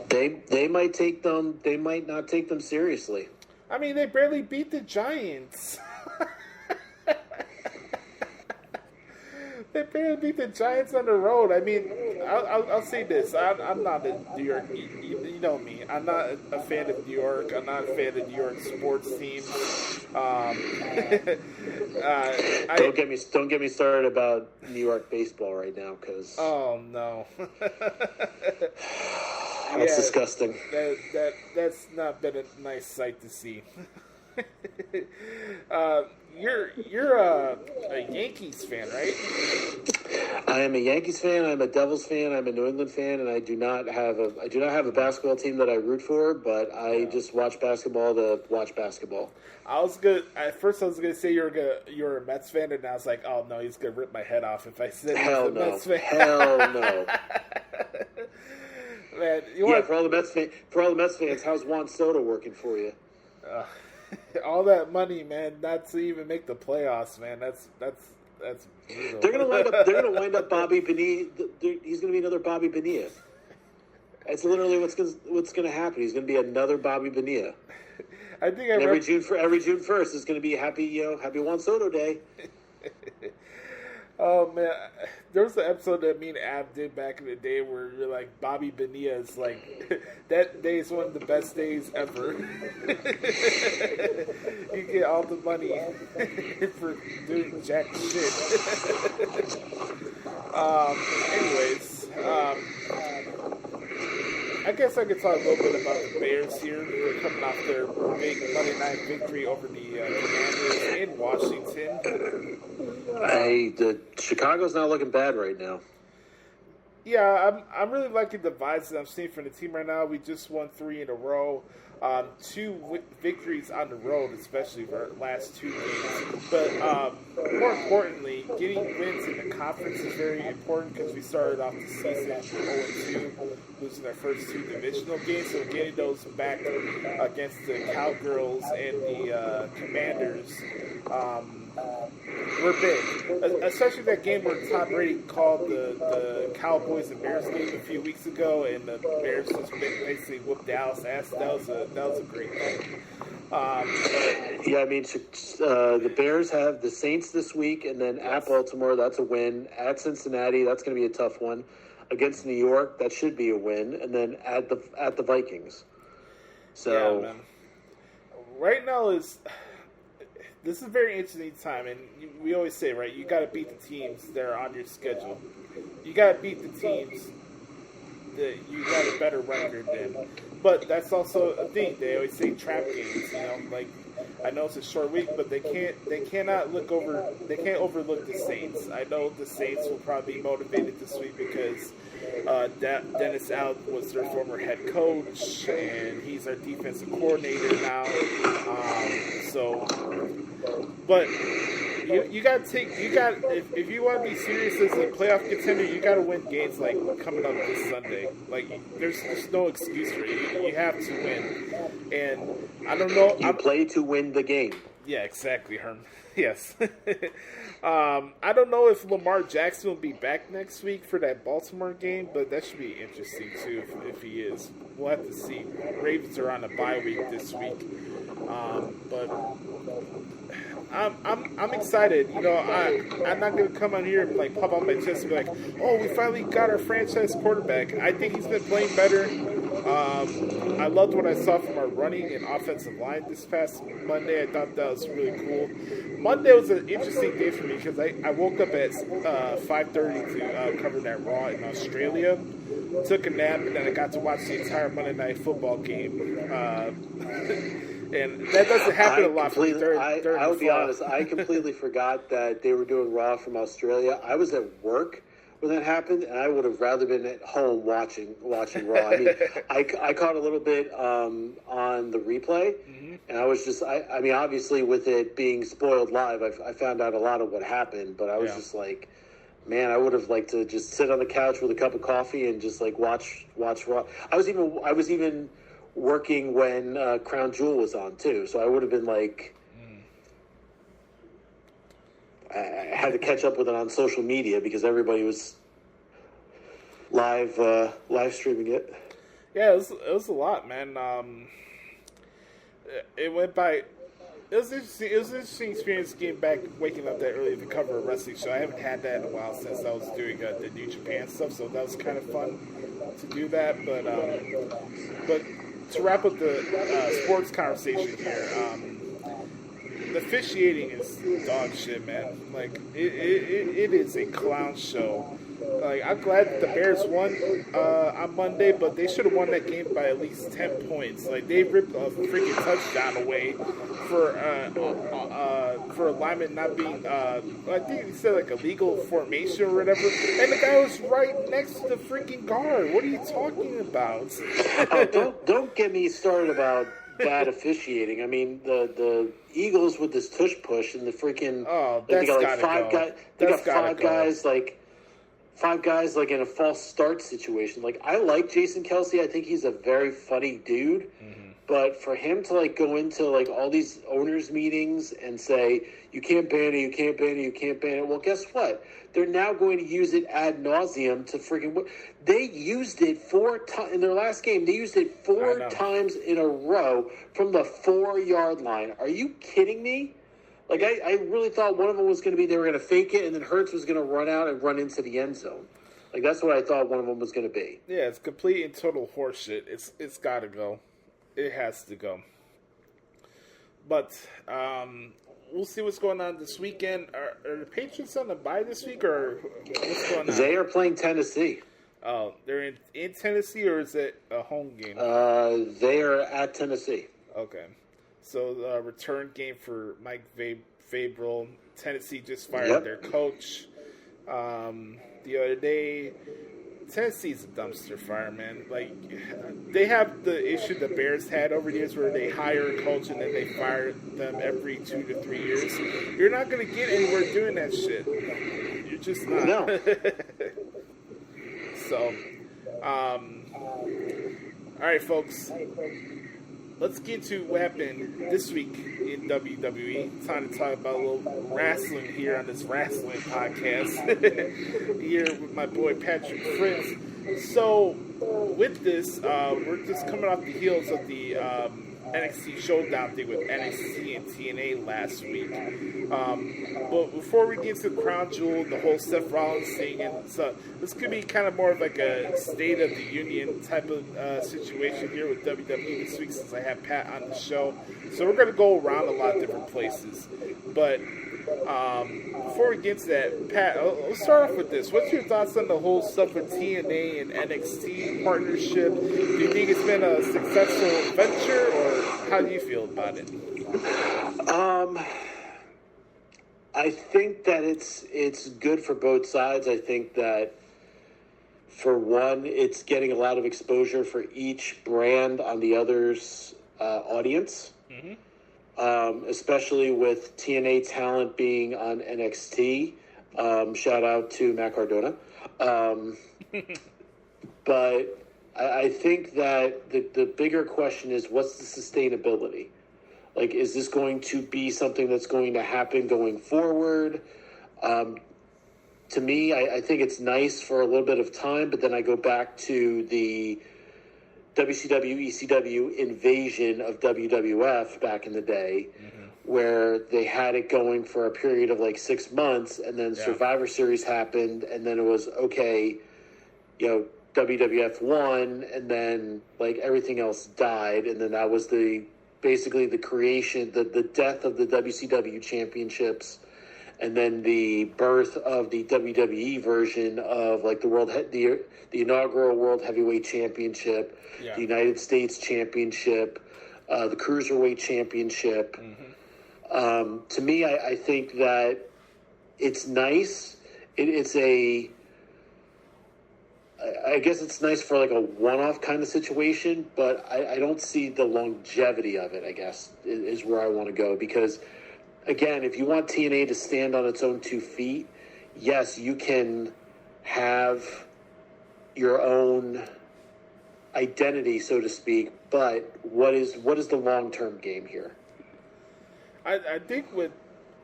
They might take them. They might not take them seriously. I mean, they barely beat the Giants. They barely beat the Giants on the road. I mean, I'll say this. I'm not a New York. You know me. I'm not a fan of New York. I'm not a fan of New York sports teams. Don't get me started about New York baseball right now, because oh no, that's disgusting. That's not been a nice sight to see. You're a Yankees fan, right? I am a Yankees fan. I'm a Devils fan. I'm a New England fan, and I do not have a basketball team that I root for. But I just watch basketball to watch basketball. At first I was gonna say you're a Mets fan, and I was like, oh no, he's gonna rip my head off if I said hell no, Mets fan. Hell no. Man, for all the Mets fans, how's Juan Soto working for you? All that money, man, not to even make the playoffs, man. That's brutal. They're gonna wind up Bobby Bonilla. He's gonna be another Bobby Bonilla. That's literally what's gonna happen. He's gonna be another Bobby Bonilla. I think every June 1st is gonna be happy Juan Soto Day. Oh man, there was an episode that me and Ab did back in the day where you're like, Bobby Bonilla is that day is one of the best days ever. You get all the money for doing jack shit. Anyways, I guess I could talk a little bit about the Bears here. They're coming off their big Monday night victory over the Commanders in Washington. The Chicago's not looking bad right now. Yeah, I'm really liking the vibes that I'm seeing from the team right now. We just won 3 in a row. 2 victories on the road, especially for our last 2 games. But more importantly, getting wins in the conference is very important, because we started off the season 0-2, losing our first 2 divisional games. So getting those back against the Cowgirls and the Commanders were big. Especially that game where Tom Brady called the Cowboys and Bears game a few weeks ago, and the Bears just basically whooped Dallas' ass. That was a great thing. Yeah, I mean, the Bears have the Saints this week, and then at Baltimore, that's a win. At Cincinnati, that's going to be a tough one. against New York, that should be a win, and then at the Vikings. So yeah, man. Right now this is a very interesting time, and we always say, right, you got to beat the teams that are on your schedule. You got to beat the teams that you got a better record than. But that's also a thing. They always say trap games. Like, I know it's a short week, but they can't overlook the Saints. I know the Saints will probably be motivated this week because Dennis Allen was their former head coach, and he's our defensive coordinator now. But you got if you want to be serious as a playoff contender, you got to win games like coming up this Sunday. Like, there's no excuse for it. You have to win, and I don't know. You play to win the game. Yeah, exactly, Herm. Yes. I don't know if Lamar Jackson will be back next week for that Baltimore game, but that should be interesting too if he is. We'll have to see. Ravens are on a bye week this week, but I'm excited. I'm not gonna come on here and like pop out my chest and be like, "Oh, we finally got our franchise quarterback." I think he's been playing better. I loved what I saw from our running and offensive line this past Monday. I thought that was really cool. Monday was an interesting day for me because I woke up at 5:30 to cover that Raw in Australia. Took a nap, and then I got to watch the entire Monday Night Football game. And that doesn't happen a lot for me during I'll be honest, I completely forgot that they were doing Raw from Australia. I was at work when that happened, and I would have rather been at home watching Raw. I mean, I caught a little bit on the replay, and I was just, I mean, obviously with it being spoiled live, I found out a lot of what happened, but I was just like, man, I would have liked to just sit on the couch with a cup of coffee and just like watch Raw. I was even working when Crown Jewel was on too, so I would have been like, I had to catch up with it on social media because everybody was live streaming it. Yeah, it was a lot, man. It went by. It was interesting. It was an interesting experience getting back, waking up that early to cover a wrestling show. I haven't had that in a while since I was doing the New Japan stuff, so that was kind of fun to do that. But to wrap up the sports conversation here, the officiating is dog shit, man. Like, it is a clown show. Like, I'm glad that the Bears won on Monday, but they should have won that game by at least 10 points. Like, they ripped a freaking touchdown away for a lineman not being, I think he said like a legal formation or whatever, and the guy was right next to the freaking guard. What are you talking about? Don't get me started about bad officiating. I mean, the Eagles with this tush push and the freaking they got like five guys like in a false start situation. Like, I like Jason Kelce. I think he's a very funny dude. But for him to like go into like all these owners meetings and say you can't ban it, you can't ban it, you can't ban it. Well, guess what? They're now going to use it ad nauseum to freaking. They used it 4 times in their last game. They used it 4 times in a row from the 4-yard line. Are you kidding me? Like, I really thought one of them was going to be they were going to fake it, and then Hurts was going to run out and run into the end zone. Like, that's what I thought one of them was going to be. Yeah, it's complete and total horseshit. It's got to go. It has to go. But we'll see what's going on this weekend. Are the Patriots on the bye this week, or what's going on? They are playing Tennessee. Oh, they're in Tennessee, or is it a home game? They are at Tennessee. Okay. So the return game for Mike Vrabel. Tennessee just fired their coach the other day. Tennessee's a dumpster fire, man. Like, they have the issue the Bears had over the years where they hire a coach and then they fire them every 2 to 3 years. You're not going to get anywhere doing that shit. You're just not. No. So, all right, folks. Let's get to what happened this week in WWE. Time to talk about a little wrestling here on this wrestling podcast. Here with my boy Patrick Fritz. So, with this, we're just coming off the heels of the NXT Showdown thing with NXT and TNA last week. But before we get to the Crown Jewel, the whole Seth Rollins thing, and so this could be kind of more of like a State of the Union type of situation here with WWE this week, since I have Pat on the show. So we're going to go around a lot of different places. But before we get to that, Pat, let's start off with this. What's your thoughts on the whole stuff with TNA and NXT partnership? Do you think it's been a successful venture, or how do you feel about it? I think that it's good for both sides. I think that, for one, it's getting a lot of exposure for each brand on the other's audience. Mm-hmm. Especially with TNA talent being on NXT. Shout out to Matt Cardona. But I think that the bigger question is, what's the sustainability? Like, is this going to be something that's going to happen going forward? To me, I think it's nice for a little bit of time, but then I go back to the WCW, ECW invasion of WWF back in the day, where they had it going for a period of like 6 months, and then Survivor Series happened, and then it was okay, WWF won, and then like everything else died, and then that was basically the creation, the death of the WCW championships, and then the birth of the WWE version of like the inaugural World Heavyweight Championship, the United States Championship, the Cruiserweight Championship. To me, I think that it's nice. I guess it's nice for like a one-off kind of situation, but I don't see the longevity of it, I guess, is where I want to go. Because, again, if you want TNA to stand on its own 2 feet, yes, you can have your own identity, so to speak, but what is the long-term game here? I think with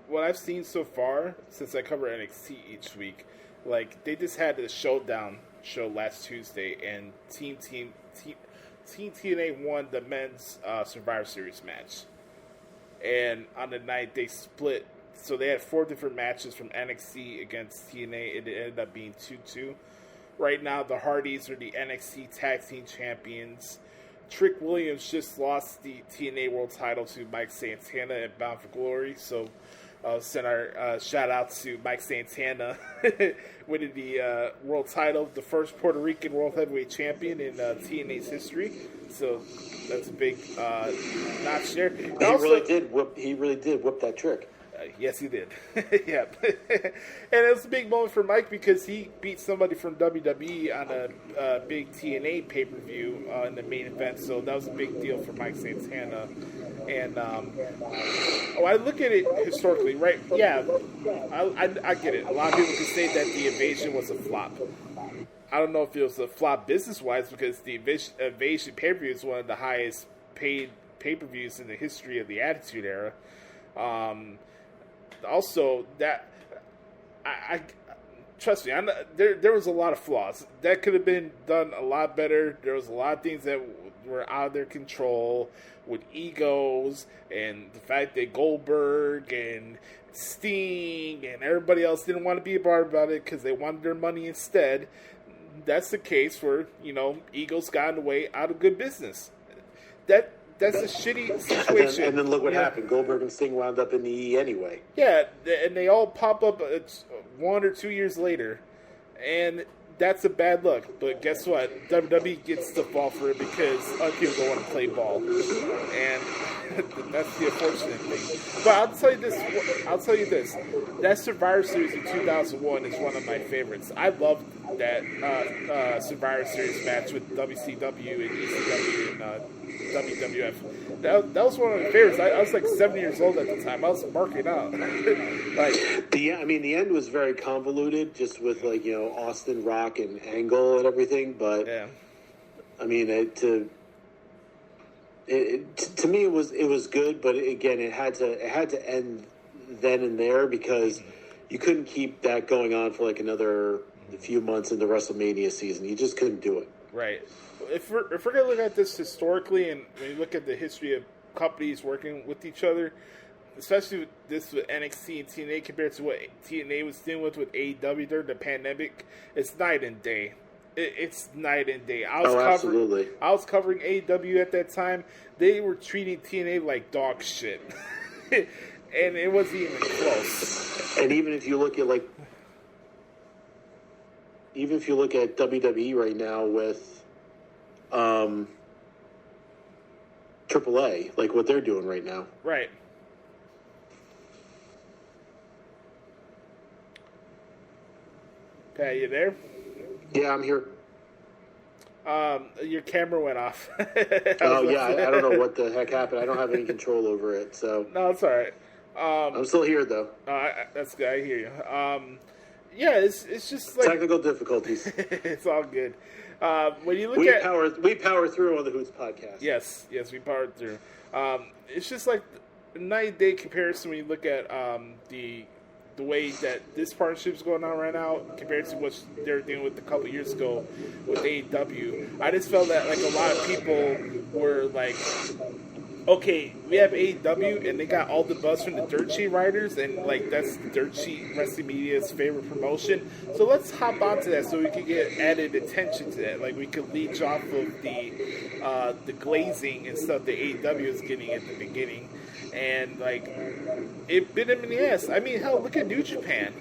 what I've seen so far, since I cover NXT each week, like, they just had the Showdown show last Tuesday, and Team TNA won the men's Survivor Series match. And on the night, they split. So they had 4 different matches from NXT against TNA. It ended up being 2-2. Right now, the Hardys are the NXT Tag Team Champions. Trick Williams just lost the TNA World Title to Mike Santana at Bound for Glory. So send our shout out to Mike Santana winning the world title, the first Puerto Rican World Heavyweight Champion in TNA's history. So that's a big notch there. He really did whip that trick. Yes, he did. Yeah. And it was a big moment for Mike because he beat somebody from WWE on a big TNA pay-per-view in the main event. So that was a big deal for Mike Santana. And I look at it historically, right? Yeah, I get it. A lot of people can say that the Invasion was a flop. I don't know if it was a flop business-wise because the Invasion pay-per-view is one of the highest paid pay-per-views in the history of the Attitude Era. Also, that I trust me, there was a lot of flaws. That could have been done a lot better. There was a lot of things that were out of their control with egos and the fact that Goldberg and Sting and everybody else didn't want to be a part about it because they wanted their money instead. That's the case where, egos got in the way out of good business. That's a shitty situation. And then look what happened. Goldberg and Sting wound up in the E anyway. Yeah, and they all pop up 1 or 2 years later. And that's a bad look. But guess what? WWE gets to fall for it because other people don't want to play ball. And that's the unfortunate thing. But I'll tell you this. That Survivor Series in 2001 is one of my favorites. I loved that Survivor Series match with WCW and ECW and WWF. That was one of my favorites. I was like 7 years old at the time. I was marking out. The end was very convoluted, just with Austin, Rock, and Angle and everything. But to me, it was good. But again, it had to end then and there because you couldn't keep that going on for like another few months in the WrestleMania season. You just couldn't do it. Right. if we're gonna look at this historically, and when you look at the history of companies working with each other, especially with NXT and TNA compared to what TNA was dealing with AEW during the pandemic, it's night and day. It's night and day. Absolutely. I was covering AEW at that time. They were treating TNA like dog shit, and it wasn't even close. And even if you look at WWE right now with AAA, like what they're doing right now, right? Pat, you there? Yeah, I'm here. Your camera went off. I don't know what the heck happened. I don't have any control over it, so. No, it's all right. I'm still here, though. That's good. I hear you. Yeah, it's just like technical difficulties. It's all good. When you look we power through on the Hoots podcast. Yes, we powered through. It's just like a night and day comparison when you look at the way that this partnership is going on right now compared to what they were dealing with a couple years ago with AEW. I just felt that like a lot of people were like, okay, we have AEW and they got all the buzz from the Dirt Sheet writers, and like that's the Dirt Sheet Wrestling Media's favorite promotion. So let's hop onto that so we can get added attention to that. Like we could leech off of the glazing and stuff that AEW is getting at the beginning. And, like, it bit him in the ass. I mean, hell, look at New Japan.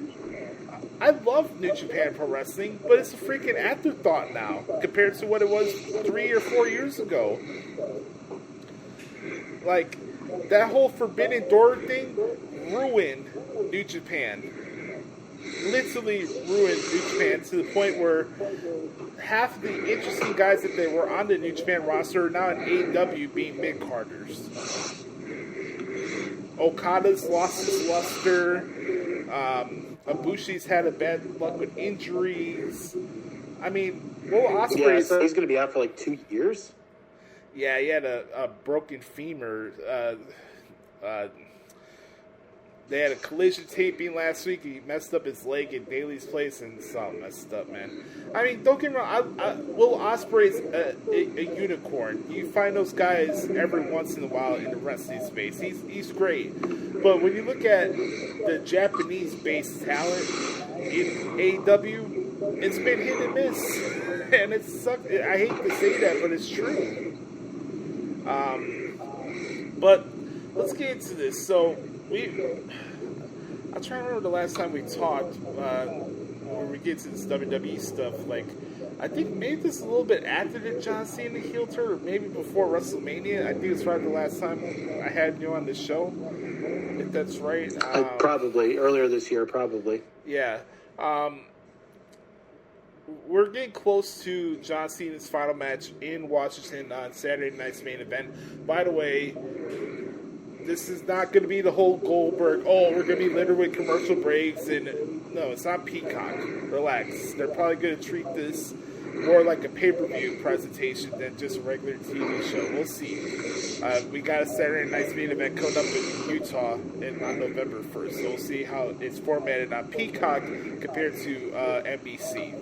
I love New Japan Pro Wrestling, but it's a freaking afterthought now compared to what it was 3 or 4 years ago. Like, that whole Forbidden Door thing ruined New Japan. Literally ruined New Japan to the point where half the interesting guys that they were on the New Japan roster are now in AEW being mid-carders. Okada's lost his luster. Ibushi's had a bad luck with injuries. I mean, Will Ospreay. Yeah, so he's going to be out for like 2 years. Yeah, he had a broken femur. They had a collision taping last week. He messed up his leg in Daly's place, and it's all messed up, man. I mean, don't get me wrong. Will Ospreay's a unicorn. You find those guys every once in a while in the wrestling space. He's great. But when you look at the Japanese-based talent in AEW, it's been hit and miss. And it sucks. I hate to say that, but it's true. But let's get into this. So, I'm trying to remember the last time we talked when we get to this WWE stuff. Like, I think maybe this is a little bit after the John Cena heel turn, or maybe before WrestleMania. I think it's probably the last time I had you on the show, if that's right. Probably earlier this year, probably. Yeah. We're getting close to John Cena's final match in Washington on Saturday night's main event. By the way, this is not going to be the whole Goldberg, we're going to be littered with commercial breaks. And no, it's not Peacock. Relax. They're probably going to treat this more like a pay-per-view presentation than just a regular TV show. We'll see. We got a Saturday night's main event coming up in Utah on November 1st. So we'll see how it's formatted on Peacock compared to NBC.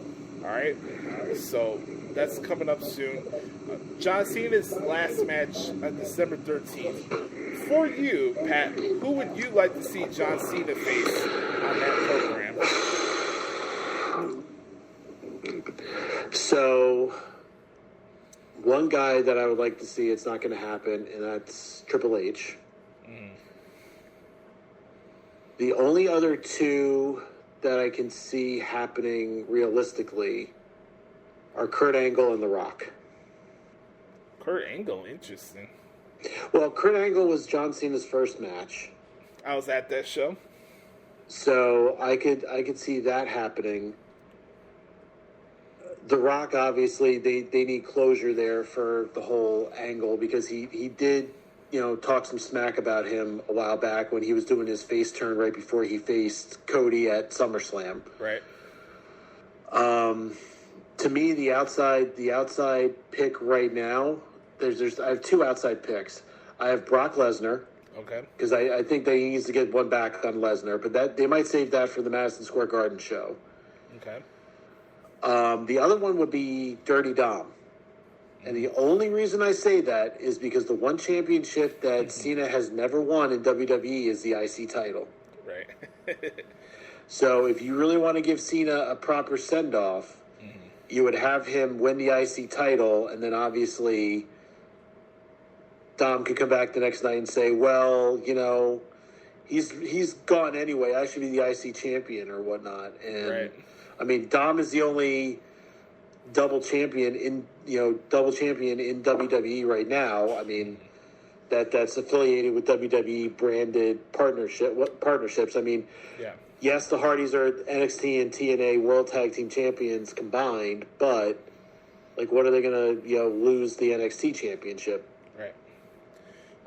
All right? So that's coming up soon. John Cena's last match on December 13th. For you, Pat, who would you like to see John Cena face on that program? So, one guy that I would like to see, it's not going to happen, and that's Triple H. The only other two that I can see happening realistically are Kurt Angle and The Rock. Kurt Angle, interesting. Well, Kurt Angle was John Cena's first match. I was at that show. So I could see that happening. The Rock, obviously, they need closure there for the whole angle because he did, talk some smack about him a while back when he was doing his face turn right before he faced Cody at SummerSlam. Right. To me, the outside pick right now, I have two outside picks. I have Brock Lesnar. Okay. Because I think that he needs to get one back on Lesnar, but that they might save that for the Madison Square Garden show. Okay. The other one would be Dirty Dom. And the only reason I say that is because the one championship that Cena has never won in WWE is the IC title. Right. So if you really want to give Cena a proper send-off, you would have him win the IC title, and then obviously Dom could come back the next night and say, well, you know, he's gone anyway. I should be the IC champion or whatnot. And right. I mean, Dom is the only double champion in WWE right now. I mean, that's affiliated with WWE branded partnerships. I mean, yeah. Yes, the Hardys are NXT and TNA World Tag Team Champions combined, but like, what are they gonna lose the NXT Championship? Right.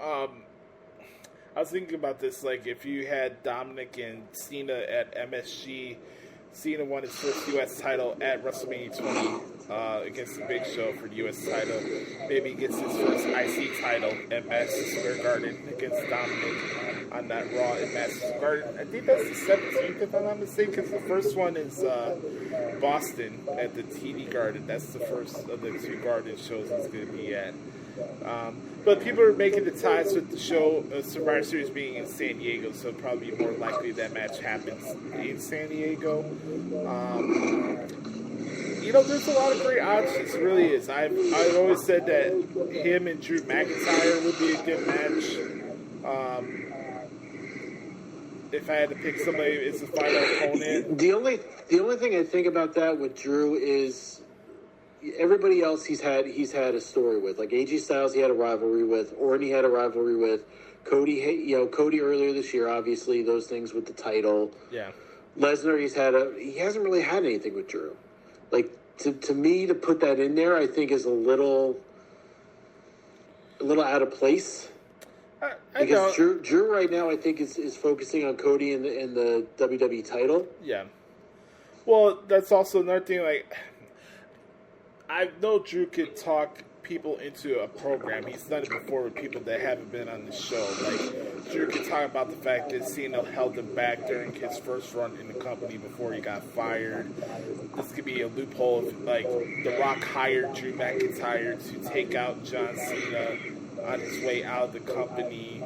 I was thinking about this, like, if you had Dominic and Cena at MSG, Cena won his first U.S. title at WrestleMania 20 against the Big Show for the U.S. title. Maybe he gets his first IC title at Madison Square Garden against Dominic on that Raw at Madison Square Garden. I think that's the 17th, if I'm not mistaken, because the first one is Boston at the TD Garden. That's the first of the two Garden shows it's going to be at. But people are making the ties with the show, Survivor Series being in San Diego, so it'll probably be more likely that match happens in San Diego. There's a lot of great options, it really is. I've always said that him and Drew McIntyre would be a good match. If I had to pick somebody as a final opponent. The only thing I think about that with Drew is everybody else he's had a story with. Like AJ Styles, he had a rivalry with. Orton, he had a rivalry with. Cody, Cody earlier this year, obviously those things with the title. Yeah. Lesnar, he hasn't really had anything with Drew. Like to me, to put that in there, I think is a little out of place. Because Drew right now, I think is focusing on Cody and the WWE title. Yeah. Well, that's also another thing. Like, I know Drew could talk people into a program. He's done it before with people that haven't been on the show. Like, Drew could talk about the fact that Cena held him back during his first run in the company before he got fired. This could be a loophole if, like, The Rock hired Drew McIntyre to take out John Cena on his way out of the company.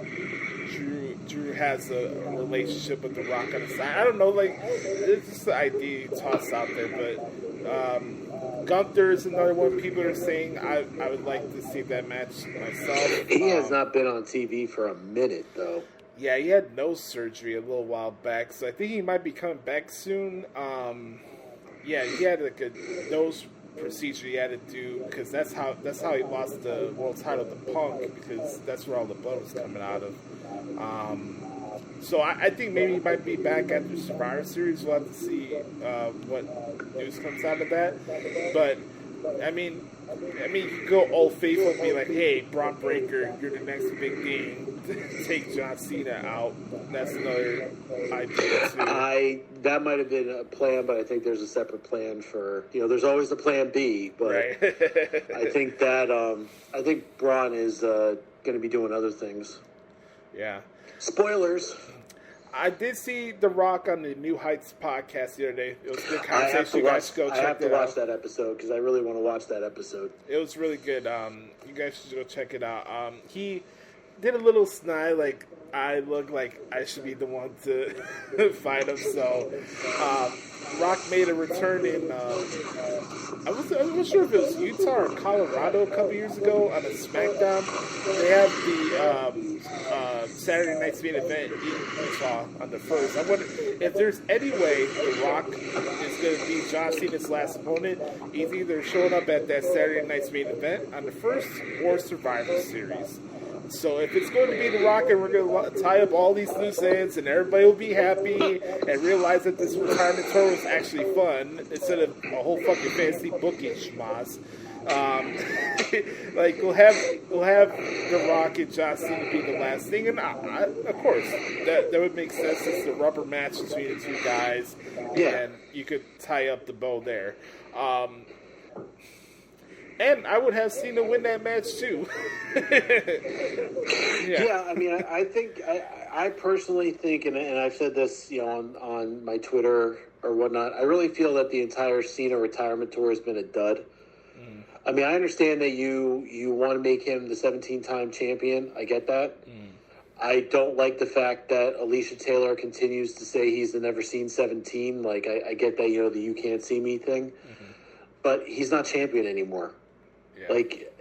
Drew has a relationship with The Rock on the side. I don't know, like, it's just the idea tossed out there, but Gunther is another one people are saying I would like to see that match myself. He has not been on TV for a minute, though. Yeah, he had nose surgery a little while back, so I think he might be coming back soon. Yeah, he had like a nose procedure he had to do because that's how he lost the world title to Punk, because that's where all the blood was coming out of. So I think maybe he might be back after Survivor Series. We'll have to see what news comes out of that. But I mean, you could go Old Faithful and be like, "Hey, Braun Breaker, you're the next big thing. Take John Cena out." That's another idea too. That might have been a plan, but I think there's a separate plan for there's always the plan B. But right. I think that I think Braun is going to be doing other things. Yeah. Spoilers. I did see The Rock on the New Heights podcast the other day. It was a good conversation. I have to watch that episode because I really want to watch that episode. It was really good. You guys should go check it out. He did a little snide, like, I look like I should be the one to fight him. So, Rock made a return in, I wasn't sure if it was Utah or Colorado a couple years ago on a SmackDown. They have the Saturday night's main event in Utah on the 1st. I wonder if there's any way The Rock is going to be John Cena's last opponent. He's either showing up at that Saturday night's main event on the 1st or Survivor Series. So if it's going to be The Rock and we're going to tie up all these loose ends and everybody will be happy and realize that this retirement tour was actually fun instead of a whole fucking fantasy booking schmoz, like we'll have The Rock and John Cena be the last thing, and of course that would make sense. It's the rubber match between the two guys, and you could tie up the bow there. And I would have Cena win that match too. Yeah, I mean, I think I personally think, and I've said this, on my Twitter or whatnot. I really feel that the entire Cena retirement tour has been a dud. I mean, I understand that you want to make him the 17-time champion. I get that. I don't like the fact that Alicia Taylor continues to say he's the never seen 17. Like, I get that, the you can't see me thing. But he's not champion anymore. Yeah. Like,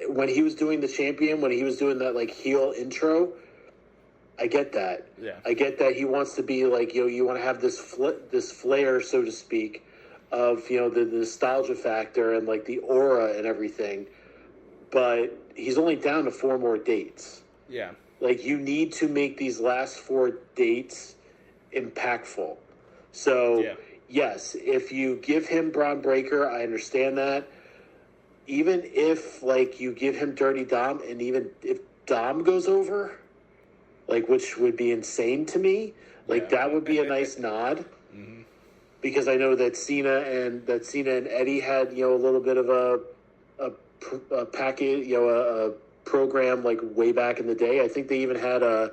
when he was doing the champion, when he was doing that, like, heel intro, I get that. Yeah. I get that he wants to be, like, you want to have this flair, so to speak, of, the nostalgia factor and, like, the aura and everything. But he's only down to 4 more dates. Yeah. Like, you need to make these last 4 dates impactful. So, yes, if you give him Braun Breaker, I understand that. Even if, like, you give him Dirty Dom, and even if Dom goes over, like, which would be insane to me, like, that would be a nice nod. Because I know that Cena and Eddie had, a little bit of a package, a program, like, way back in the day. I think they even had a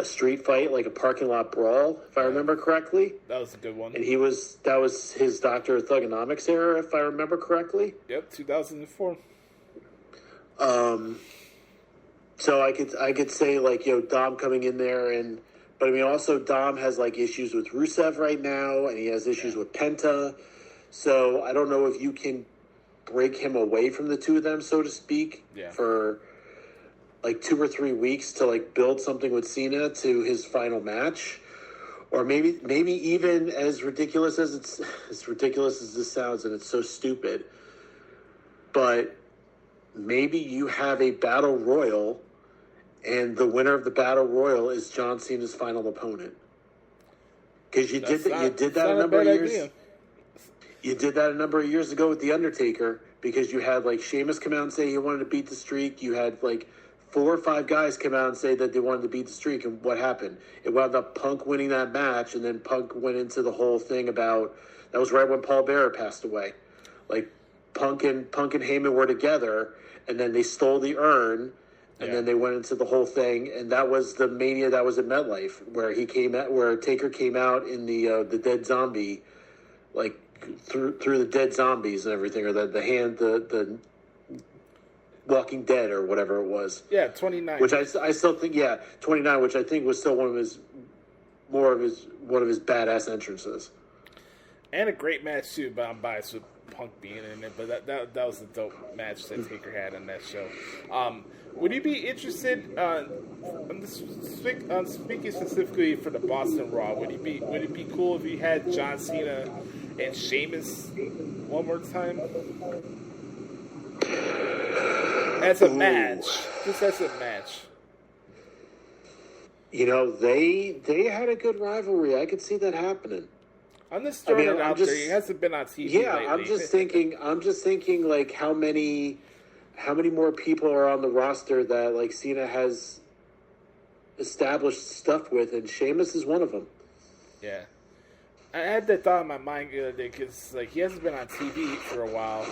street fight, like a parking lot brawl, if I remember correctly. That was a good one. And that was his Dr. Thugonomics era, if I remember correctly. Yep, 2004. So I could say, like, Dom coming in there, but I mean, also Dom has, like, issues with Rusev right now, and he has issues with Penta. So I don't know if you can break him away from the two of them, so to speak, for like 2 or 3 weeks to, like, build something with Cena to his final match. Or maybe even as ridiculous as this sounds, and it's so stupid, but maybe you have a battle royal, and the winner of the battle royal is John Cena's final opponent. Because you did that a number of years. Idea. You did that a number of years ago with The Undertaker, because you had, like, Sheamus come out and say he wanted to beat the streak. You had, like, 4 or 5 guys come out and say that they wanted to beat the streak, and what happened? It wound up Punk winning that match, and then Punk went into the whole thing about, that was right when Paul Bearer passed away. Like, Punk and Heyman were together, and then they stole the urn, and then they went into the whole thing, and that was the Mania that was at MetLife, where Taker came out in the dead zombie, like, through the dead zombies and everything, or the Walking Dead or whatever it was. Yeah, 29. Which I still think, 29, which I think was still one of his badass entrances. And a great match too, but I'm biased with Punk being in it. But that was a dope match that Taker had in that show. Would you be interested? Speaking specifically for the Boston Raw, would it be cool if you had John Cena and Sheamus one more time? As a match. Just as a match. They had a good rivalry. I could see that happening. I'm just throwing it out there. He hasn't been on TV lately. I'm just thinking like how many more people are on the roster that, like, Cena has established stuff with, and Sheamus is one of them. Yeah. I had that thought in my mind the other day because, like, he hasn't been on TV for a while.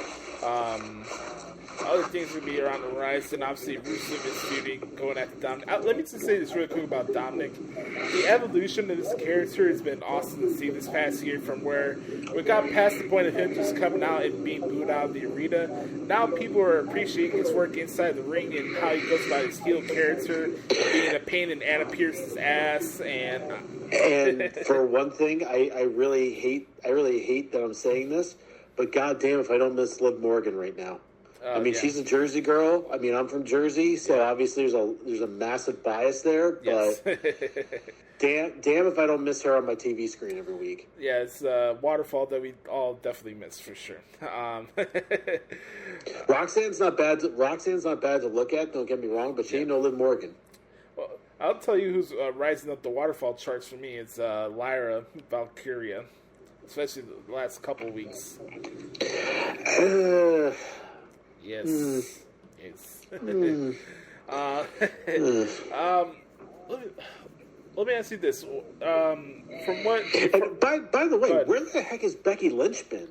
Other things would be around the horizon. Obviously, Rusev is feuding, going after Dominic. Let me just say this real quick about Dominic. The evolution of this character has been awesome to see this past year, from where we got past the point of him just coming out and being booed out of the arena. Now people are appreciating his work inside the ring and how he goes about his heel character, being a pain in Anna Pierce's ass. And for one thing, I really hate that I'm saying this, but goddamn if I don't miss Liv Morgan right now. I mean, she's a Jersey girl. I mean, I'm from Jersey, so obviously there's a massive bias there. But damn if I don't miss her on my TV screen every week. Yeah, it's a waterfall that we all definitely miss for sure. Roxanne's not bad to look at. Don't get me wrong, but she ain't no Liv Morgan. Well, I'll tell you who's rising up the waterfall charts for me. It's Lyra Valkyria, especially the last couple weeks. Yes. Let me ask you this. By the way, where the heck has Becky Lynch been?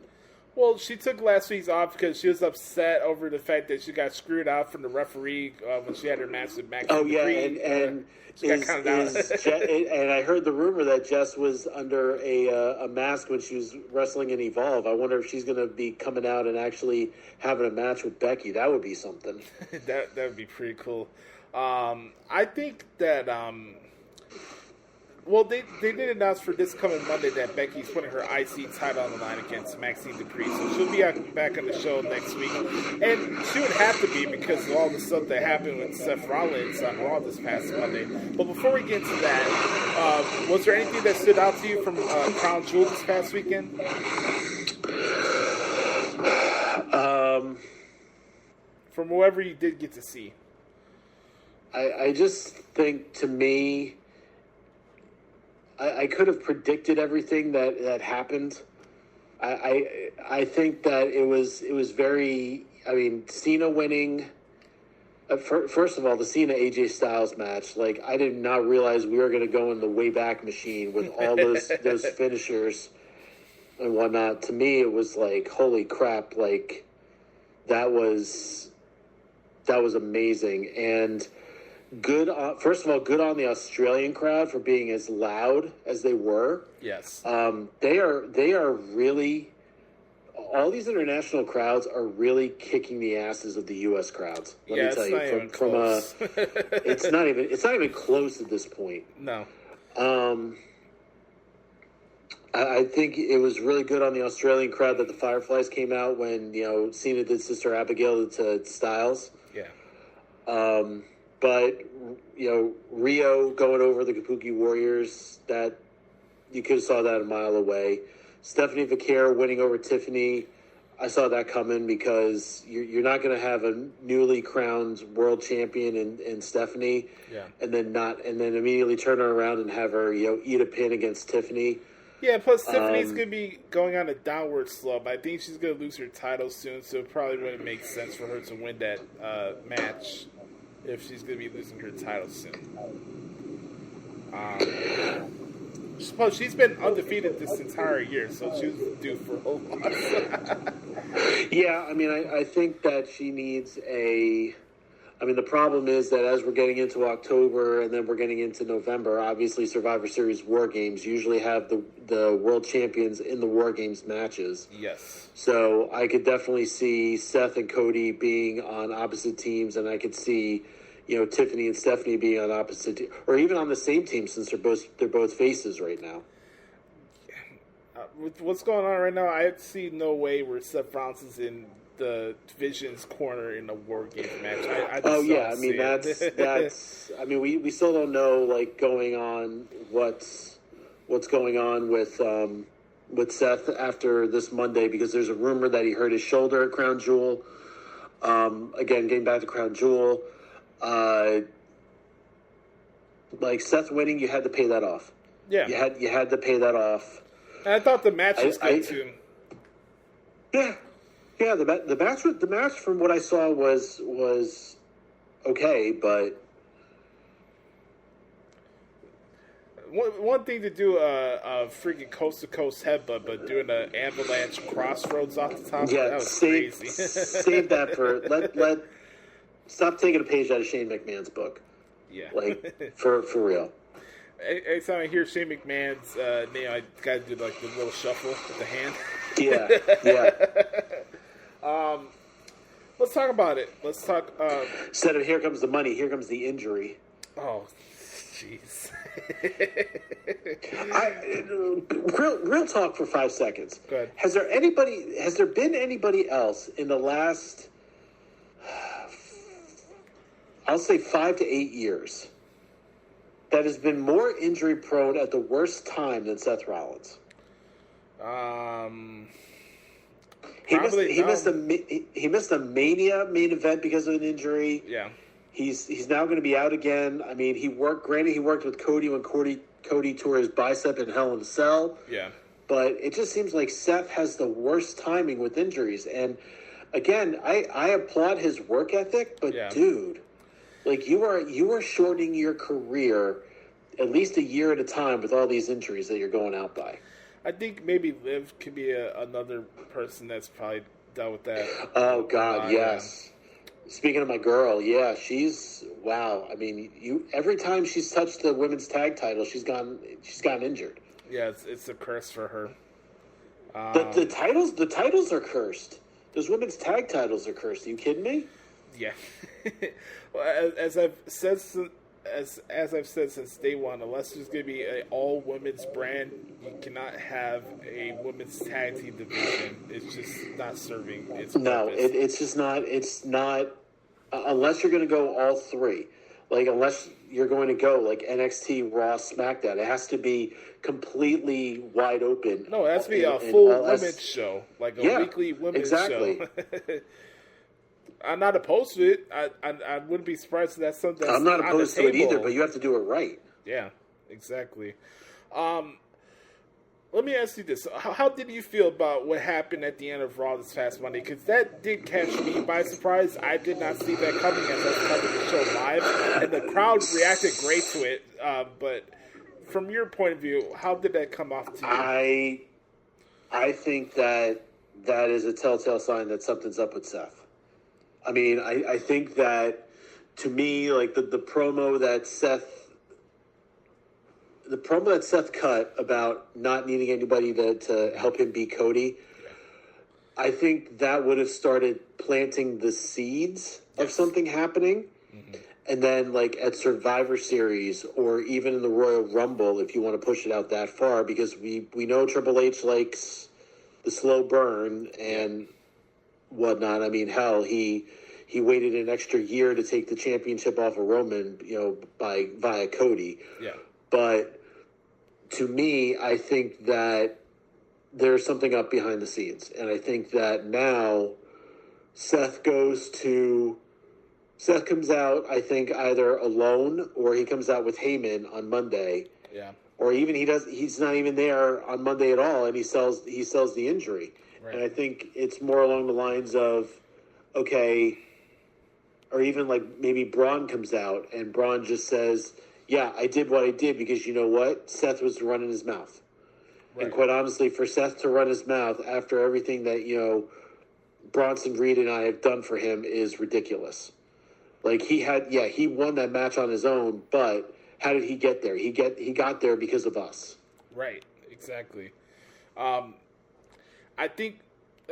Well, she took last week's off because she was upset over the fact that she got screwed out from the referee when she had her match with Max. Oh yeah, and I heard the rumor that Jess was under a mask when she was wrestling in Evolve. I wonder if she's going to be coming out and actually having a match with Becky. That would be something. that would be pretty cool. I think that. Well, they did announce for this coming Monday that Becky's putting her IC title on the line against Maxine Dupree, so she'll be back on the show next week. And she would have to be because of all the stuff that happened with Seth Rollins on Raw this past Monday. But before we get into that, was there anything that stood out to you from Crown Jewel this past weekend? From whoever you did get to see. I just think, to me, I could have predicted everything that happened. I think that it was very. I mean, Cena winning. First of all, the Cena AJ Styles match. Like, I did not realize we were going to go in the Wayback Machine with all those finishers and whatnot. To me, it was like, holy crap! Like, that was amazing. And good. First of all, good on the Australian crowd for being as loud as they were. Yes. They are really. All these international crowds are really kicking the asses of the U.S. crowds. Let me tell you, it's not even close at this point. No. I think it was really good on the Australian crowd that the Fireflies came out when Cena did Sister Abigail to Styles. Yeah. But Rio going over the Kabuki Warriors, that you could have saw that a mile away. Stephanie Vaquer winning over Tiffany, I saw that coming because you're not going to have a newly crowned world champion in Stephanie, and then immediately turn her around and have her eat a pin against Tiffany. Yeah, plus Tiffany's going to be going on a downward slope. I think she's going to lose her title soon, so it probably wouldn't make sense for her to win that match if she's going to be losing her title soon. She's been undefeated this entire year, so she was due for a loss. Yeah, I mean, I think that she needs a... I mean, the problem is that as we're getting into October and then we're getting into November, obviously Survivor Series War Games usually have the world champions in the War Games matches. Yes. So I could definitely see Seth and Cody being on opposite teams, and I could see... Tiffany and Stephanie being on opposite, or even on the same team, since they're both faces right now. With what's going on right now, I see no way where Seth Rollins is in the division's corner in a War Games match. I mean that's. I mean, we still don't know going on what's going on with Seth after this Monday, because there's a rumor that he hurt his shoulder at Crown Jewel. Again, getting back to Crown Jewel. Seth winning, you had to pay that off. Yeah, you had to pay that off. And I thought the match was good too. Yeah. The match from what I saw was okay, but one thing to do a freaking coast to coast headbutt, but doing an avalanche crossroads off the top. Yeah, that was crazy. Save that for let. Stop taking a page out of Shane McMahon's book. Yeah. For real. Anytime I hear Shane McMahon's name, I gotta do the little shuffle with the hand. Yeah. Let's talk about it. Let's talk. Instead of here comes the money, here comes the injury. Oh, jeez. Real talk for 5 seconds. Go ahead. Has there been anybody else in the last... I'll say 5 to 8 years that has been more injury prone at the worst time than Seth Rollins? He missed a Mania main event because of an injury. Yeah. He's now going to be out again. I mean, he worked with Cody when Cody tore his bicep in Hell in a Cell. Yeah. But it just seems like Seth has the worst timing with injuries. And again, I applaud his work ethic, but dude, you are shortening your career at least a year at a time with all these injuries that you're going out by. I think maybe Liv could be another person that's probably dealt with that. Oh God, yes. Speaking of my girl, yeah, she's wow. I mean, every time she's touched the women's tag title, she's gotten injured. Yeah, it's a curse for her. The titles are cursed. Those women's tag titles are cursed. Are you kidding me? Yeah. Well, as I've said since day one, unless there's going to be an all women's brand, you cannot have a women's tag team division. It's just not serving its purpose. No, it's just not. It's not unless you're going to go all three. Like unless you're going to go like NXT, Raw, SmackDown, it has to be completely wide open. No, it has to be a full women's show, like a weekly women's show. I'm not opposed to it. I wouldn't be surprised if that's something that's I'm not opposed to it either, but you have to do it right. Yeah, exactly. Let me ask you this. How did you feel about what happened at the end of Raw this past Monday? Because that did catch me by surprise. I did not see that coming as I was covering the show live, and the crowd reacted great to it. But from your point of view, how did that come off to you? I think that is a telltale sign that something's up with Seth. I mean, I think that, to me, like the promo that Seth cut about not needing anybody to help him beat Cody, I think that would have started planting the seeds of something happening. Mm-hmm. And then, like, at Survivor Series or even in the Royal Rumble, if you want to push it out that far, because we know Triple H likes the slow burn and whatnot. I mean, hell, he waited an extra year to take the championship off of Roman, via Cody. Yeah. But to me, I think that there's something up behind the scenes. And I think that now Seth comes out, I think, either alone or he comes out with Heyman on Monday. Yeah. Or even he's not even there on Monday at all, and he sells the injury. Right. And I think it's more along the lines of, okay, or even like maybe Braun comes out and Braun just says, yeah, I did what I did because you know what? Seth was running his mouth. Right. And quite honestly, for Seth to run his mouth after everything that, Bronson Reed and I have done for him is ridiculous. Like he won that match on his own, but how did he get there? He got there because of us. Right, exactly. I think,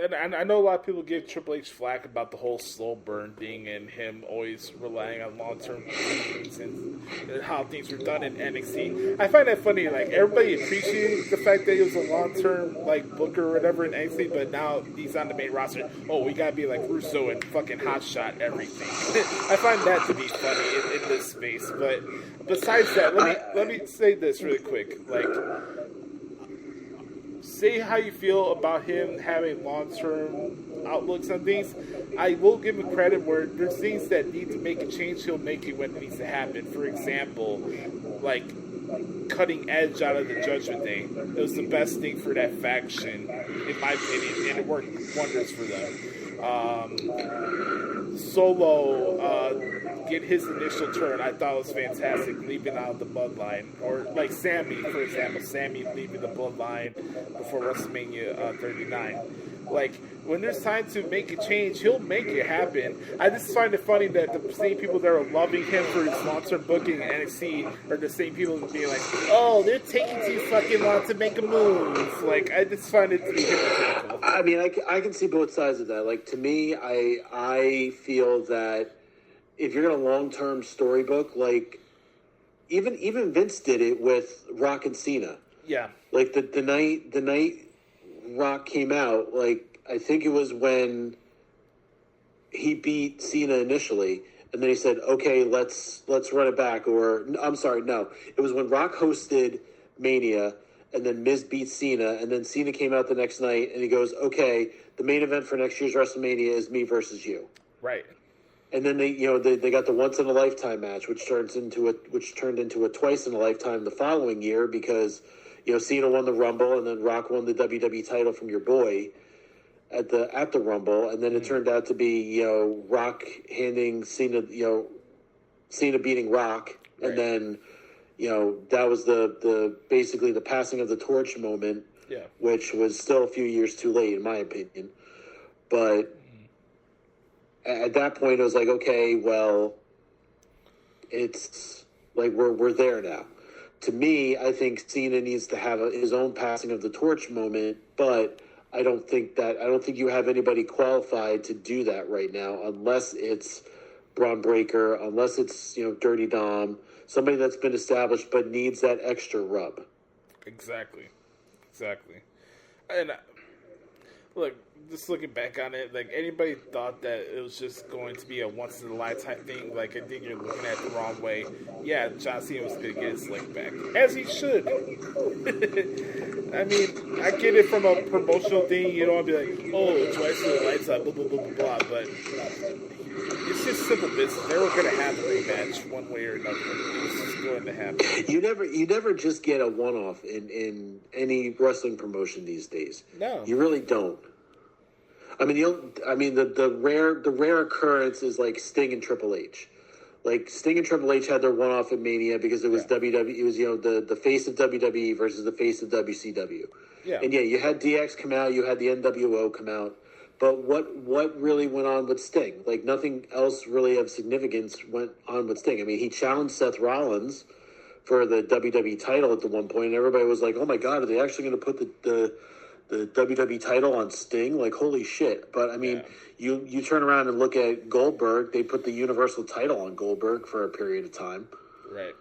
and I know a lot of people give Triple H flack about the whole slow burn thing and him always relying on long-term things and how things were done in NXT. I find that funny. Like, everybody appreciated the fact that he was a long-term, like, booker or whatever in NXT, but now he's on the main roster. Oh, we gotta be like Russo and fucking hotshot everything. I find that to be funny in this space. But besides that, let me say this really quick. Like, say how you feel about him having long-term outlooks on things. I will give him credit where there's things that need to make a change, he'll make it when it needs to happen. For example, like cutting Edge out of the Judgment Day. It was the best thing for that faction, in my opinion, and it worked wonders for them. Solo, get his initial turn, I thought was fantastic, leaving out the bloodline. Or like Sammy, for example, leaving the bloodline before WrestleMania 39. Like, when there's time to make a change, he'll make it happen. I just find it funny that the same people that are loving him for his long-term booking in NXT are the same people who being like, oh, they're taking too fucking long to make a move. Like, I just find it to be hypocritical. I mean, I can see both sides of that. Like, to me, I feel that if you're in a long-term storybook, like, even Vince did it with Rock and Cena. Yeah. Like, the night Rock came out, like, I think it was when he beat Cena initially, and then he said, okay, let's run it back. Or, I'm sorry, no. It was when Rock hosted Mania, and then Miz beat Cena, and then Cena came out the next night, and he goes, okay, the main event for next year's WrestleMania is me versus you. Right. And then they got the once in a lifetime match, which turned into a twice in a lifetime the following year because, Cena won the Rumble, and then Rock won the WWE title from your boy at the Rumble, and then it turned out to be, Rock handing Cena, Cena beating Rock, and then, that was the basically the passing of the torch moment which was still a few years too late, in my opinion. But at that point, it was like, okay, well, it's like we're there now. To me, I think Cena needs to have his own passing of the torch moment, but I don't think you have anybody qualified to do that right now, unless it's Braun Breaker, unless it's Dirty Dom, somebody that's been established but needs that extra rub. Exactly. And look, just looking back on it, like, anybody thought that it was just going to be a once in a lifetime thing, like, I think you're looking at it the wrong way. Yeah, John Cena was going to get his slick back, as he should. I mean, I get it from a promotional thing. You don't want to be like, oh, twice in the lights up, blah, blah, blah, blah, blah, but it's just simple business. They were going to have a rematch one way or another. It was just going to happen. You never just get a one-off in any wrestling promotion these days. No. You really don't. I mean, the rare occurrence is like Sting and Triple H. Like, Sting and Triple H had their one-off at Mania because it was WWE. It was the face of WWE versus the face of WCW. Yeah. And you had DX come out, you had the NWO come out, but what really went on with Sting? Like, nothing else really of significance went on with Sting. I mean, he challenged Seth Rollins for the WWE title at the one point, and everybody was like, "Oh my God, are they actually going to put the WWE title on Sting? Like, holy shit!" But I mean, you turn around and look at Goldberg; they put the Universal title on Goldberg for a period of time. Right.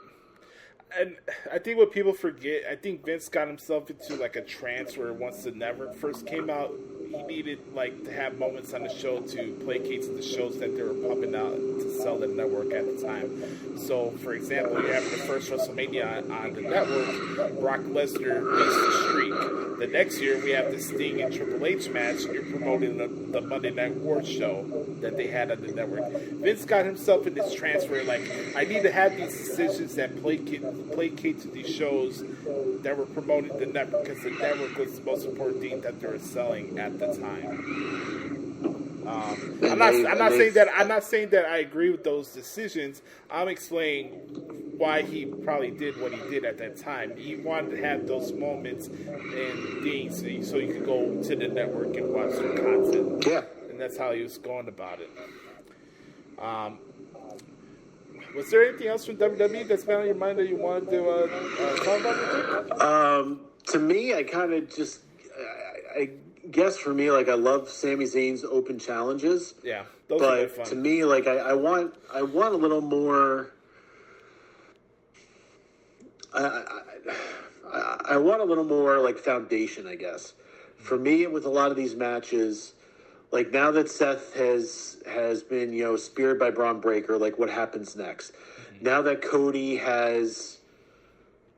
And I think what people forget, I think Vince got himself into like a trance where once the network first came out, he needed like to have moments on the show to placate to the shows that they were pumping out to sell the network at the time. So, for example, you're having the first WrestleMania on the network, Brock Lesnar beats the Streak. The next year, we have the Sting and Triple H match. You're promoting the Monday Night War show that they had on the network. Vince got himself in this trance where, like, I need to have these decisions that placate to these shows that were promoting the network, because the network was the most important thing that they were selling at the time. I'm not saying that I agree with those decisions. I'm explaining why he probably did what he did at that time. He wanted to have those moments and things so you could go to the network and watch the content. Yeah. And that's how he was going about it. Was there anything else from WWE that's been on your mind that you wanted to talk about? To me, I kind of just, I guess for me, like, I love Sami Zayn's open challenges. Yeah, those are good fun. To me, like, I want a little more. I want a little more, like, foundation, I guess. For me, with a lot of these matches, like, now that Seth has been, speared by Braun Breaker, like, what happens next? Mm-hmm. Now that Cody has,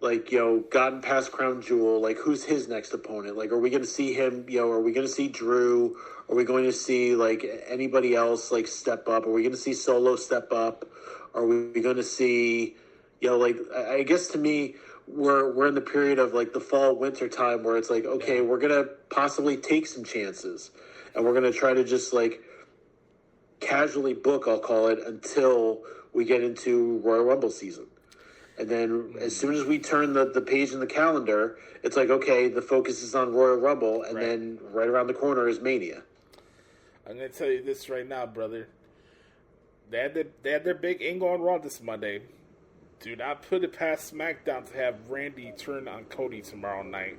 like, gotten past Crown Jewel, like, who's his next opponent? Like, are we going to see him, are we going to see Drew? Are we going to see, like, anybody else, like, step up? Are we going to see Solo step up? Are we going to see, like, I guess to me, we're in the period of, like, the fall, winter time where it's like, okay, we're going to possibly take some chances. And we're going to try to just, like, casually book, I'll call it, until we get into Royal Rumble season. And then as soon as we turn the page in the calendar, it's like, okay, the focus is on Royal Rumble, and then right around the corner is Mania. I'm going to tell you this right now, brother. They had their big angle on Raw this Monday. Do not put it past SmackDown to have Randy turn on Cody tomorrow night.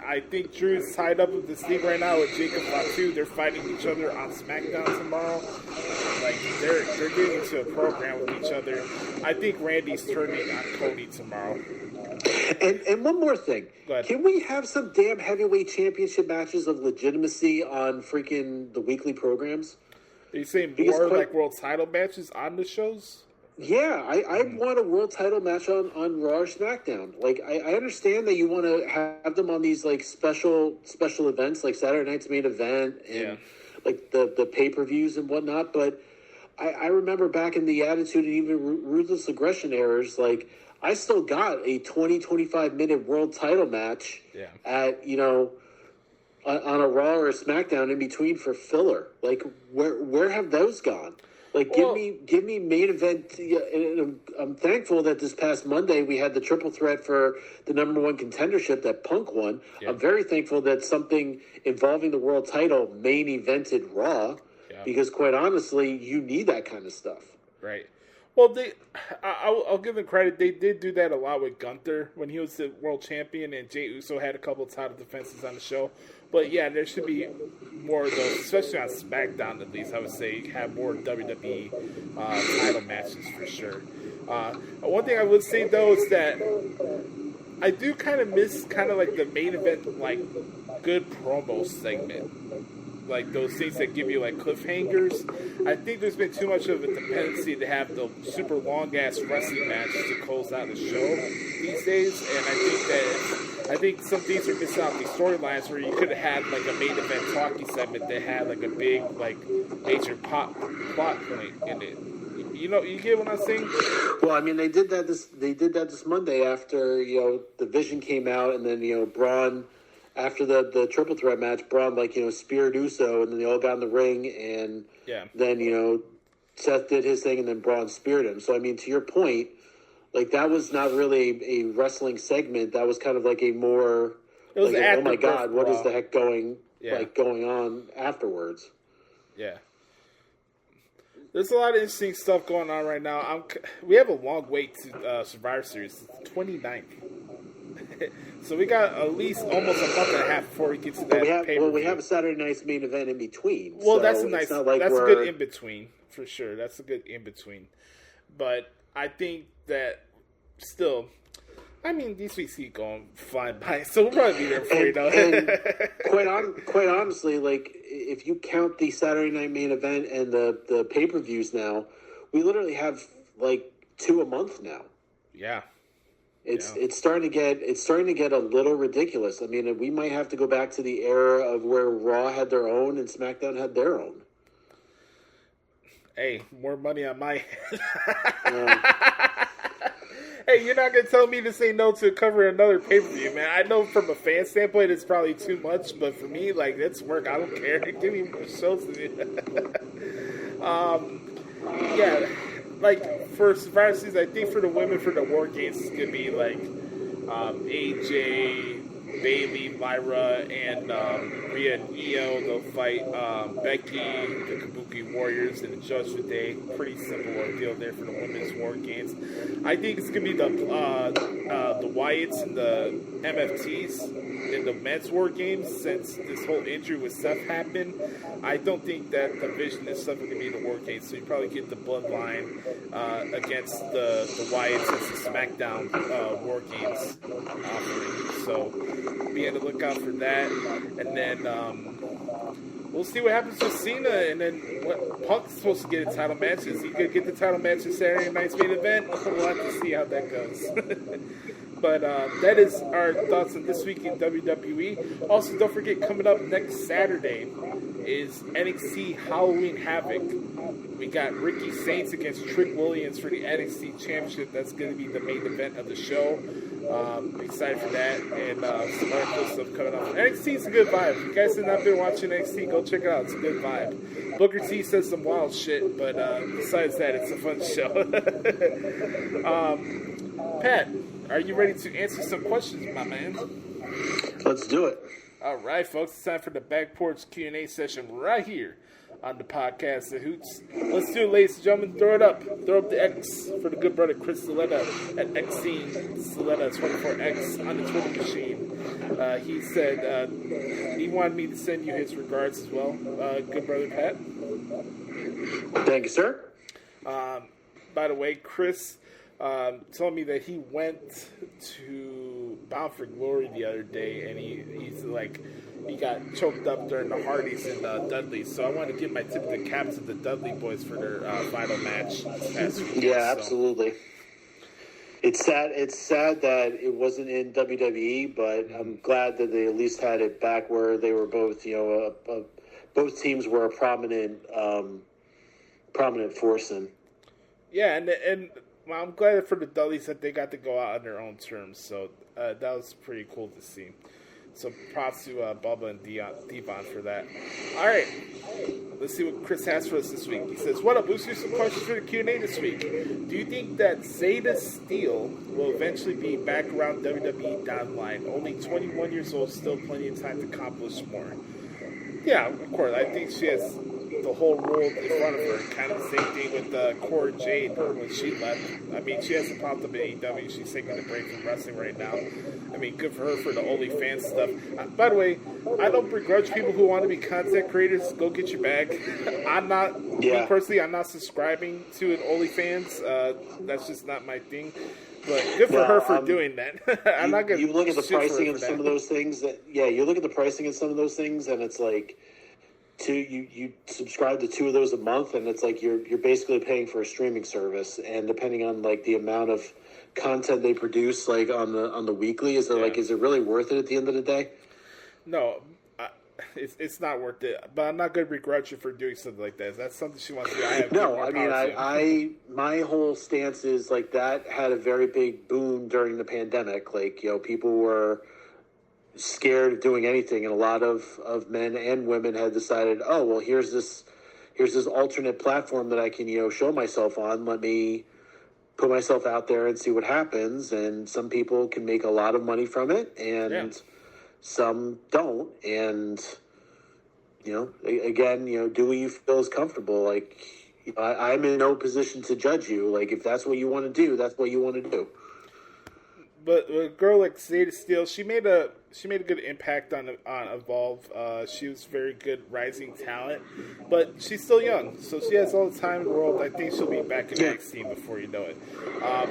I think Drew's tied up with this league right now with Jacob Fatu. They're fighting each other on SmackDown tomorrow. Like, they're getting into a program with each other. I think Randy's turning on Cody tomorrow. And one more thing. Can we have some damn heavyweight championship matches of legitimacy on freaking the weekly programs? Are you saying more like world title matches on the shows? Yeah, I want a world title match on Raw or SmackDown. Like, I understand that you want to have them on these, like, special events, like Saturday Night's Main Event and like the pay-per-views and whatnot. But I remember back in the Attitude and even Ruthless Aggression eras, like, I still got a 20-25 minute world title match at, on a Raw or a SmackDown in between for filler. Like, where have those gone? Like, give me main event. And I'm thankful that this past Monday we had the triple threat for the number one contendership that Punk won. Yeah. I'm very thankful that something involving the world title main evented Raw, because quite honestly, you need that kind of stuff. Right. Well, I'll give them credit. They did do that a lot with Gunther when he was the world champion, and Jey Uso had a couple of title defenses on the show. But yeah, there should be more of those, especially on SmackDown. At least I would say have more WWE title matches for sure. One thing I would say though is that I do kind of miss like the main event, like good promo segment. Like those things that give you like cliffhangers. I think there's been too much of a dependency to have the super long ass wrestling matches to close out the show these days, and I think some of these are missing out these storylines where you could have had like a main event talking segment that had like a big like major plot point in it. You know, you get what I'm saying? Well, I mean, they did that this Monday after the Vision came out, and then Braun. After the triple threat match, Braun speared Uso, and then they all got in the ring, and then Seth did his thing, and then Braun speared him. So I mean, to your point, like that was not really a wrestling segment. That was kind of like a more like oh my god, what is the heck going on afterwards? Yeah, there's a lot of interesting stuff going on right now. We have a long wait to Survivor Series, it's the 29th. So we got at least almost a month and a half before we get to that pay-per-view. We have a Saturday night's main event in between. Well, so that's a good in between for sure. That's a good in between. But I think that still, I mean, these weeks keep going flying by, so we'll probably be there before you know it. Quite honestly, like if you count the Saturday night main event and the pay-per-views now, we literally have like 2 a month now. Yeah. It's starting to get a little ridiculous. I mean, we might have to go back to the era of where Raw had their own and SmackDown had their own. Hey, more money on my head. Hey, you're not gonna tell me to say no to cover another pay-per-view, man. I know from a fan standpoint it's probably too much, but for me, like, that's work. I don't care. Give me more shows to do. Yeah. Like, for Survivor Series, I think for the women, for the War Games, it's going to be, like, AJ, Bayley, Lyra, and Rhea and Io. They'll fight Becky, the Kabuki Warriors, and the Judgment Day. Pretty simple ordeal there for the women's War Games. I think it's going to be the Wyatts and the MFTs in the men's War Games, since this whole injury with Seth happened. I don't think that the Vision and stuff are going to be in the War Games, so you probably get the Bloodline against the Wyatts as the SmackDown War Games offering. So be on the lookout for that. And then we'll see what happens with Cena, and then what Punk's supposed to get a title match. Is he going to get the title match in Saturday night's main event? We'll have to see how that goes. But that is our thoughts on this week in WWE. Also, don't forget, coming up next Saturday is NXT Halloween Havoc. We got Ricky Saints against Trick Williams for the NXT Championship. That's going to be the main event of the show. Excited for that, and some other cool stuff coming up. NXT is a good vibe. If you guys have not been watching NXT, go check it out. It's a good vibe. Booker T says some wild shit, but besides that, it's a fun show. Pat, are you ready to answer some questions, my man? Let's do it. All right, folks. It's time for the Back Porch Q&A session right here on the podcast, The Hoots. Let's do it, ladies and gentlemen. Throw it up. Throw up the X for the good brother Chris Saletta at XCeneSaletta24X on the Twitter machine. He said he wanted me to send you his regards as well. Good brother Pat. Thank you, sir. By the way, Chris told me that he went to Bound for Glory the other day, and he's like, he got choked up during the Hardys and Dudleys. So I want to give my tip of the cap to the Dudley boys for their final match this past weekend. Yeah, absolutely. It's sad that it wasn't in WWE, but I'm glad that they at least had it back where they were both, both teams were a prominent force in. Yeah, and well, I'm glad for the Dudleys that they got to go out on their own terms. So that was pretty cool to see. So props to Bubba and Devon for that. All right, let's see what Chris has for us this week. He says, "What up, Boosters? Some questions for the Q&A this week. Do you think that Zeta Steel will eventually be back around WWE down the line? Only 21 years old, still plenty of time to accomplish more." Yeah, of course. I think she has the whole world in front of her. Kind of the same thing with Cora Jade when she left. I mean, she hasn't popped up in AEW. She's taking a break from wrestling right now. I mean, good for her for the OnlyFans stuff. By the way, I don't begrudge people who want to be content creators. Go get your bag. I'm not, me personally, I'm not subscribing to an OnlyFans. That's just not my thing. But good for her for doing that. I'm not gonna. You look at the pricing of some of those things. You look at the pricing of some of those things, and it's like, you subscribe to 2 of those a month, and it's like you're basically paying for a streaming service. And depending on like the amount of content they produce, like on the weekly, is it really worth it at the end of the day? No. It's not worth it, but I'm not going to begrudge you for doing something like that. If that's something she wants to do, I have no. I mean, my whole stance is like that had a very big boom during the pandemic. Like, people were scared of doing anything, and a lot of men and women had decided, oh well, here's this alternate platform that I can show myself on. Let me put myself out there and see what happens. And some people can make a lot of money from it, and some don't. And again, do what you feel is comfortable. Like, I'm in no position to judge you. Like, if that's what you want to do, that's what you want to do. But a girl like Zeta Steel, she made a good impact on Evolve. She was very good rising talent, but she's still young, so she has all the time in the world. I think she'll be back in NXT before you know it.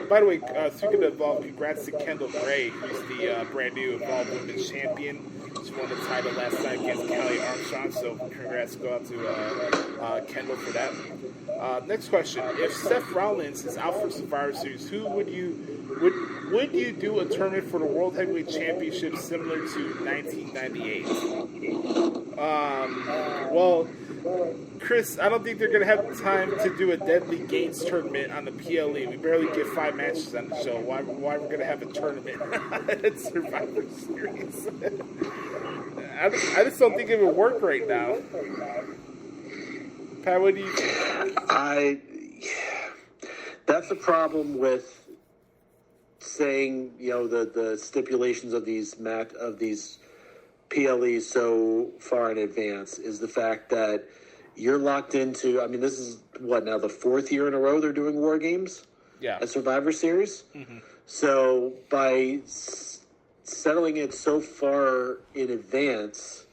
By the way, speaking of Evolve, congrats to Kendall Gray, who's the brand new Evolve Women's Champion. She won the title last night against Kelly Armstrong, so congrats go out to Kendall for that. Next question: if Seth Rollins is out for Survivor Series, who would you do a tournament for the World Heavyweight Championship similar to 1998? Well, Chris, I don't think they're going to have time to do a Deadly Games tournament on the PLE. We barely get 5 matches on the show. Why we're going to have a tournament at Survivor Series? I just don't think it would work right now. Pat, what do you think? That's the problem with saying the stipulations of these PLEs so far in advance, is the fact that you're locked into. I mean, this is now the 4th year in a row they're doing War Games at Survivor Series. Mm-hmm. So by settling it so far in advance,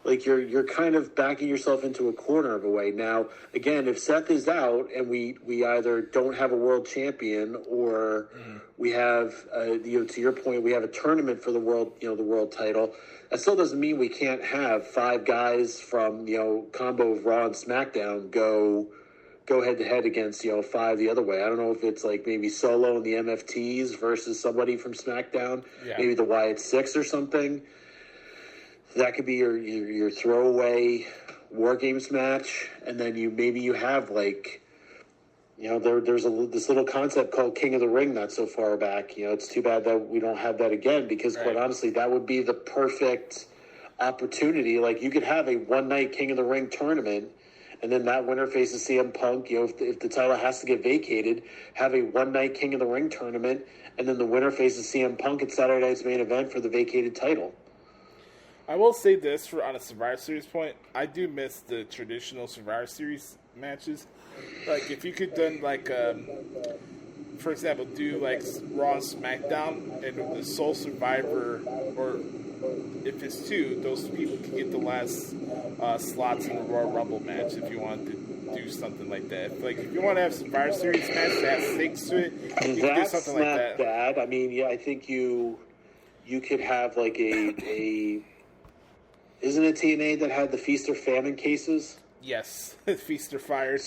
like you're kind of backing yourself into a corner of a way. Now, again, if Seth is out and we either don't have a world champion or we have, to your point, we have a tournament for the world title, that still doesn't mean we can't have 5 guys from, combo of Raw and SmackDown go head to head against, 5 the other way. I don't know if it's like maybe Solo and the MFTs versus somebody from SmackDown, maybe the Wyatt Six or something. That could be your throwaway War Games match, and then you have like, there's this little concept called King of the Ring not so far back. It's too bad that we don't have that again, because quite honestly, that would be the perfect opportunity. Like, you could have a one-night King of the Ring tournament, and then that winner faces CM Punk. If the title has to get vacated, have a one-night King of the Ring tournament, and then the winner faces CM Punk at Saturday night's main event for the vacated title. I will say this on a Survivor Series point. I do miss the traditional Survivor Series matches. Like, if you could done like, for example, do like Raw and SmackDown, and the sole survivor, or if it's 2, those people can get the last slots in the Royal Rumble match if you want to do something like that. Like, if you want to have Survivor Series match that has 6 to it, you can do something like that. That's not bad. I mean, I think you could have like a isn't it TNA that had the Feast or Famine cases? Yes, Feast or Fired.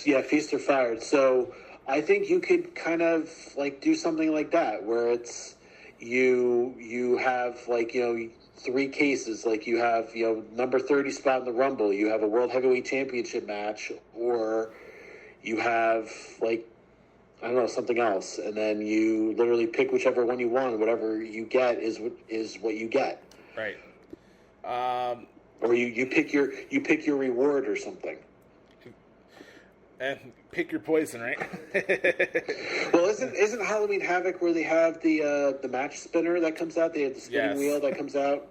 Yeah, Feast or Fired. So I think you could kind of like do something like that, where it's you have like 3 cases. Like, you have number 30 spot in the Rumble, you have a World Heavyweight Championship match, or you have like I don't know, something else, and then you literally pick whichever one you want. Whatever you get is what you get. Right. Or you pick your reward or something. And pick your poison, right? Well, isn't Halloween Havoc where they have the match spinner that comes out? They have the spinning wheel that comes out.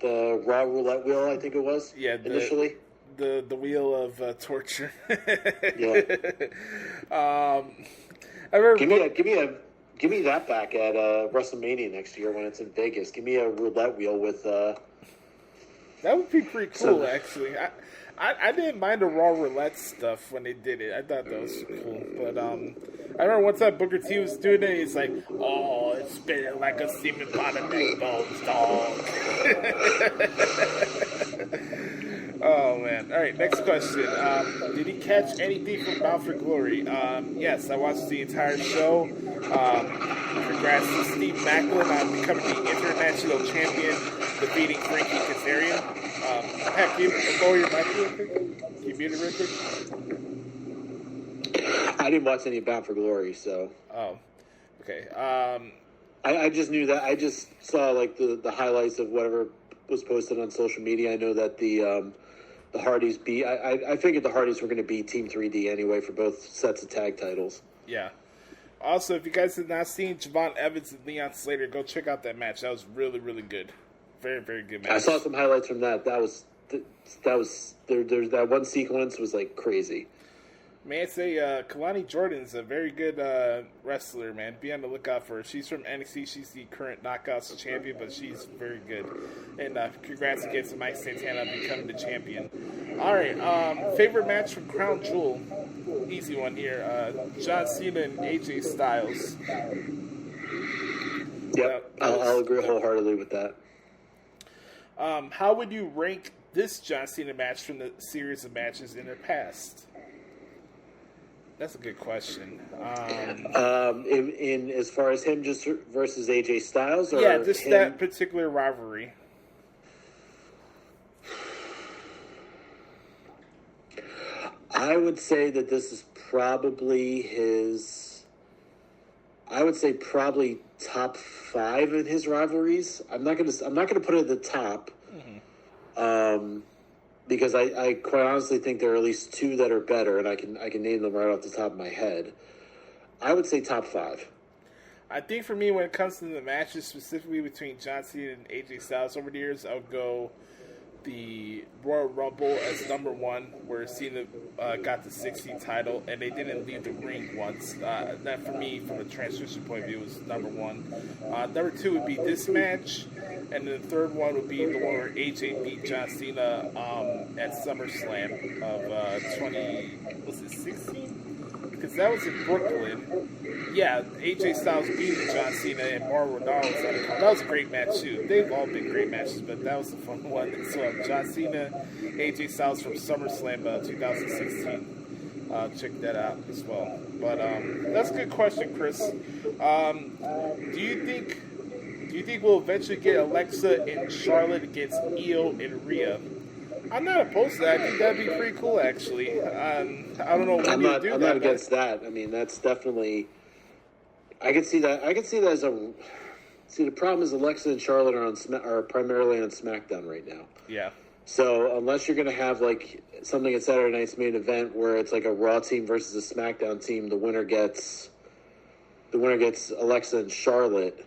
The Raw Roulette wheel, I think it was. Yeah, initially. The wheel of torture. Yeah. I remember. Give me that back at WrestleMania next year when it's in Vegas. Give me a roulette wheel with. That would be pretty cool, actually. I didn't mind the Raw Roulette stuff when they did it. I thought that was cool. But I remember one time Booker T was doing it, he's like, "Oh, it's spinning like a semen pot of meatballs, dog." Oh, man. All right, next question. Did he catch anything from Bound for Glory? Yes, I watched the entire show. Congrats to Steve Macklin on becoming the international champion, defeating Frankie Kazarian. Pat, can you lower your mic real quick? Can you mute it real quick? I didn't watch any Bound for Glory, so. Oh, okay. I just knew that. I just saw like the highlights of whatever was posted on social media. I know that the Hardys beat. I figured the Hardys were going to beat Team 3D anyway for both sets of tag titles. Yeah. Also, if you guys have not seen Javon Evans and Leon Slater, go check out that match. That was really, really good. Very, very good match. I saw some highlights from that. That was that one sequence was like crazy. May I say, Kalani Jordan's a very good wrestler, man. Be on the lookout for her. She's from NXT. She's the current Knockouts champion, but she's very good. And congrats again to Mike Santana becoming the champion. All right, favorite match from Crown Jewel. Easy one here. John Cena and AJ Styles. Yep, I'll agree wholeheartedly with that. How would you rank this John Cena match from the series of matches in their past? That's a good question. In as far as him just versus AJ Styles, or just him? That particular rivalry. I would say that this is probably his. I would say probably top 5 in his rivalries. I'm not gonna put it at the top. Mm-hmm. Because I quite honestly think there are at least 2 that are better, and I can name them right off the top of my head. I would say top 5. I think for me, when it comes to the matches, specifically between John Cena and AJ Styles over the years, I would go the Royal Rumble as number 1, where Cena got the 60 title, and they didn't leave the ring once. That, for me, from a transition point of view, was number 1. Number 2 would be this match, and then the third one would be the one where AJ beat John Cena at SummerSlam of 2016? Because that was in Brooklyn. Yeah, AJ Styles beating John Cena and Mauro Ranallo was on the card. That was a great match too. They've all been great matches, but that was the fun one. So John Cena, AJ Styles from SummerSlam 2016. Check that out as well. But that's a good question, Chris. Do you think we'll eventually get Alexa and Charlotte against Io and Rhea? I'm not opposed to that. I think that'd be pretty cool, actually. I don't know when you do that. I'm not against that. I mean, that's definitely. I can see that. I can see that as a. See, the problem is Alexa and Charlotte are primarily on SmackDown right now. Yeah. So unless you're going to have like something at Saturday Night's main event where it's like a Raw team versus a SmackDown team, the winner gets Alexa and Charlotte.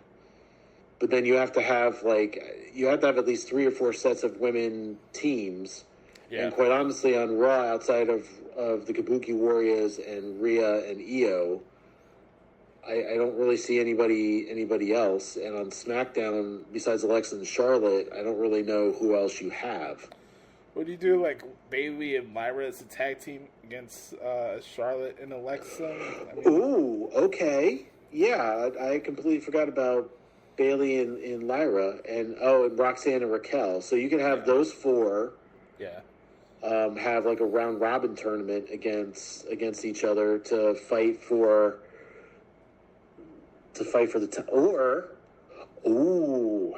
But then you have to have at least 3 or 4 sets of women teams. Yeah. And quite honestly, on Raw, outside of the Kabuki Warriors and Rhea and Io, I don't really see anybody else. And on SmackDown, besides Alexa and Charlotte, I don't really know who else you have. Would you do like Bayley and Lyra as a tag team against Charlotte and Alexa? Ooh, okay. Yeah, I completely forgot about Bayley and Lyra, and Roxanne and Raquel. So you can have those 4. Yeah. Have like a round robin tournament against each other to fight for the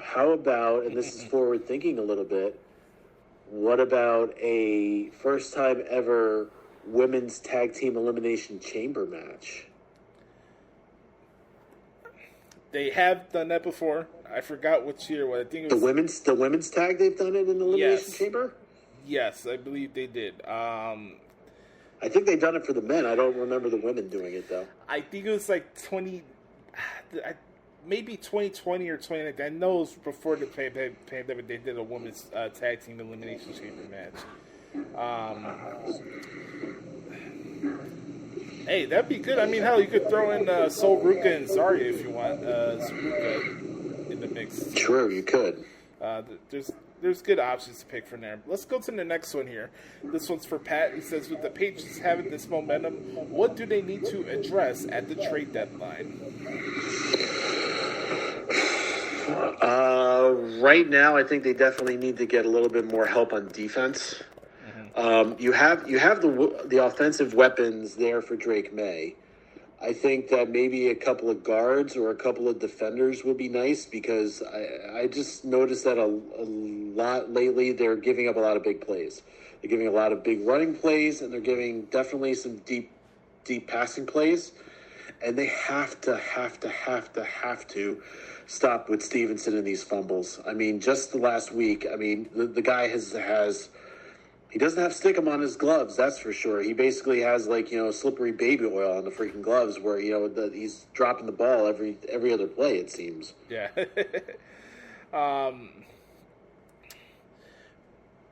how about, and this is forward thinking a little bit, what about a first time ever women's tag team elimination chamber match? They have done that before. I forgot which year. What I think it was the women's tag. They've done it in the Elimination Chamber. Yes, I believe they did. I think they've done it for the men. I don't remember the women doing it though. I think it was like maybe 2020 or 2019. I know it was before the pandemic. They did a women's tag team elimination chamber match. Hey, that'd be good. I mean, hell, you could throw in Sol Ruka and Zarya if you want. Ruka in the mix. True, you could. There's good options to pick from there. Let's go to the next one here. This one's for Pat. He says, with the Patriots having this momentum, what do they need to address at the trade deadline? Right now, I think they definitely need to get a little bit more help on defense. You have the offensive weapons there for Drake May. I think that maybe a couple of guards or a couple of defenders would be nice because I just noticed that a lot lately they're giving up a lot of big plays. They're giving a lot of big running plays, and they're giving definitely some deep passing plays. And they have to stop with Stevenson and these fumbles. I mean, just the last week, I mean, the guy has he doesn't have stickum on his gloves, that's for sure. He basically has slippery baby oil on the freaking gloves where, he's dropping the ball every other play, it seems. Yeah. Do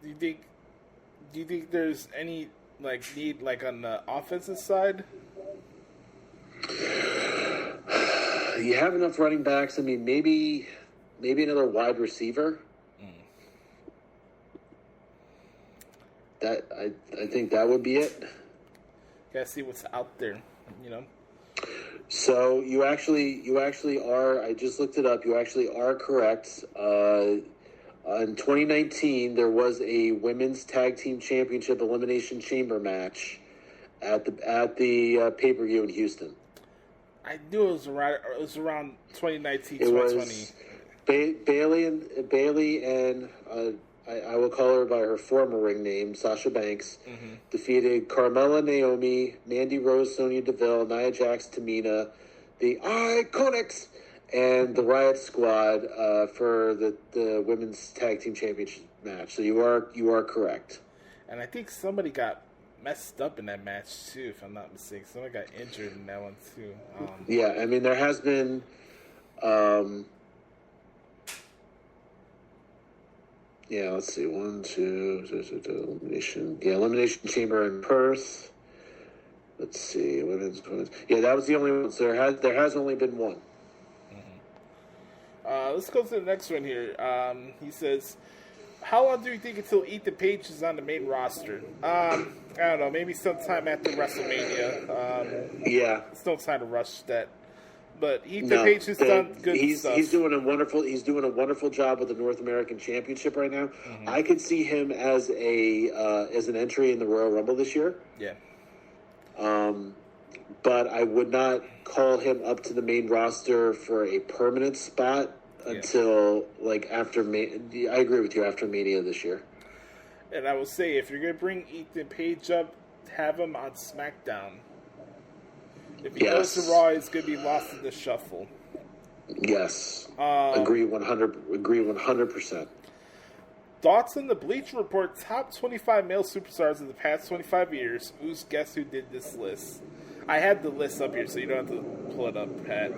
you think there's any need on the offensive side? You have enough running backs. I mean, maybe another wide receiver. That I think that would be it. Gotta see what's out there, So you actually are. I just looked it up. You actually are correct. In 2019, there was a women's tag team championship elimination chamber match at the pay-per-view in Houston. I knew it was around 2019, it 2020. Was Bailey and I will call her by her former ring name, Sasha Banks, defeated Carmella, Naomi, Mandy Rose, Sonya Deville, Nia Jax, Tamina, the Iconics, and the Riot Squad for the women's tag team championship match. So you are correct. And I think somebody got messed up in that match too, if I'm not mistaken. Somebody got injured in that one too. Yeah, I mean there has been. Yeah, let's see. 1, 2, elimination. Yeah, elimination chamber in Perth. Let's see. Women's. Yeah, that was the only one. So there has only been one. Let's go to the next one here. He says, how long do you think until Ethan Page is on the main roster? I don't know. Maybe sometime after WrestleMania. Yeah. It's no time to rush that. But Ethan Page has done good stuff. He's doing a wonderful job with the North American Championship right now. I could see him as an entry in the Royal Rumble this year. Yeah. But I would not call him up to the main roster for a permanent spot until after Mania. I agree with you, after Mania this year. And I will say, if you're going to bring Ethan Page up, have him on SmackDown. If he goes to Raw, he's going to be lost in the shuffle. Yes. Agree 100%. Thoughts on the Bleacher Report top 25 male superstars of the past 25 years. Who's guess who did this list? I had the list up here, so you don't have to pull it up, Pat.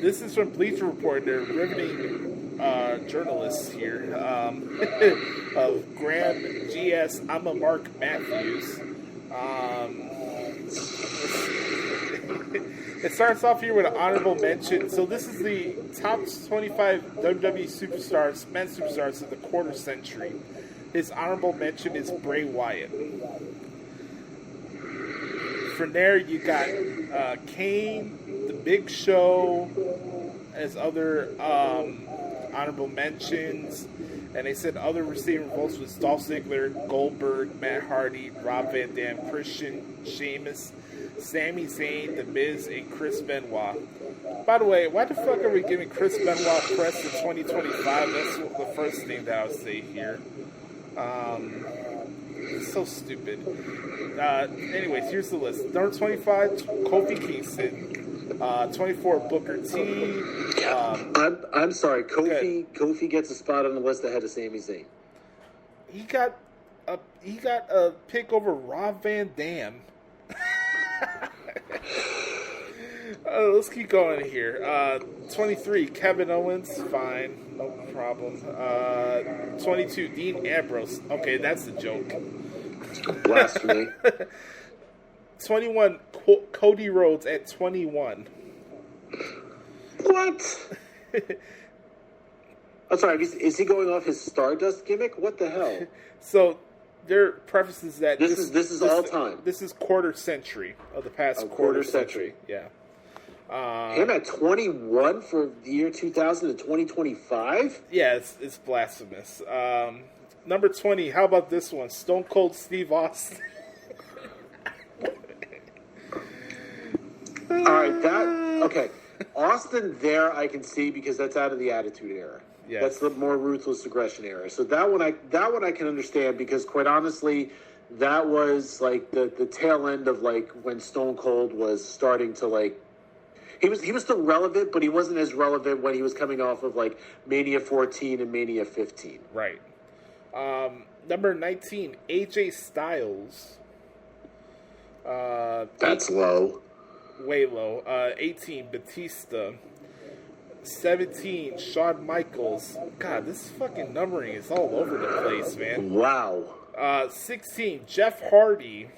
This is from Bleacher Report. They're riveting journalists here. Of Graham G.S. I'm a Mark Matthews. It starts off here with an honorable mention. So this is the top 25 WWE superstars, men's superstars of the quarter century. His honorable mention is Bray Wyatt. From there, you got Kane, The Big Show, as other honorable mentions. And they said other receiving votes was Dolph Ziggler, Goldberg, Matt Hardy, Rob Van Dam, Christian, Sheamus, Sami Zayn, The Miz, and Chris Benoit. By the way, why the fuck are we giving Chris Benoit press in 2025? That's the first thing that I would say here. It's so stupid. Anyways, here's the list. Number 25, Kofi Kingston. 24, Booker T. I'm sorry, Kofi gets a spot on the list ahead of Sami Zayn. He got a pick over Rob Van Dam. Let's keep going here. 23, Kevin Owens, fine, no problem. 22, Dean Ambrose. Okay, that's a joke. Blasphemy. 21, Cody Rhodes at 21. What? I'm sorry, is he going off his Stardust gimmick? What the hell? So their preface is that this is all time. This is quarter century of the past quarter century. Yeah. Him at 21 for the year 2000 to 2025? Yeah, it's blasphemous. Number 20, how about this one? Stone Cold Steve Austin. All right, okay. Austin there I can see because that's out of the Attitude Era. Yes. That's the more ruthless aggression era. So that one I can understand because quite honestly, that was like the tail end of like when Stone Cold was starting to like he was still relevant, but he wasn't as relevant when he was coming off of like Mania 14 and Mania 15. Right. Number 19, AJ Styles. That's low. Way low. 18, Batista. 17, Shawn Michaels. God, this fucking numbering is all over the place, man. Wow. 16, Jeff Hardy.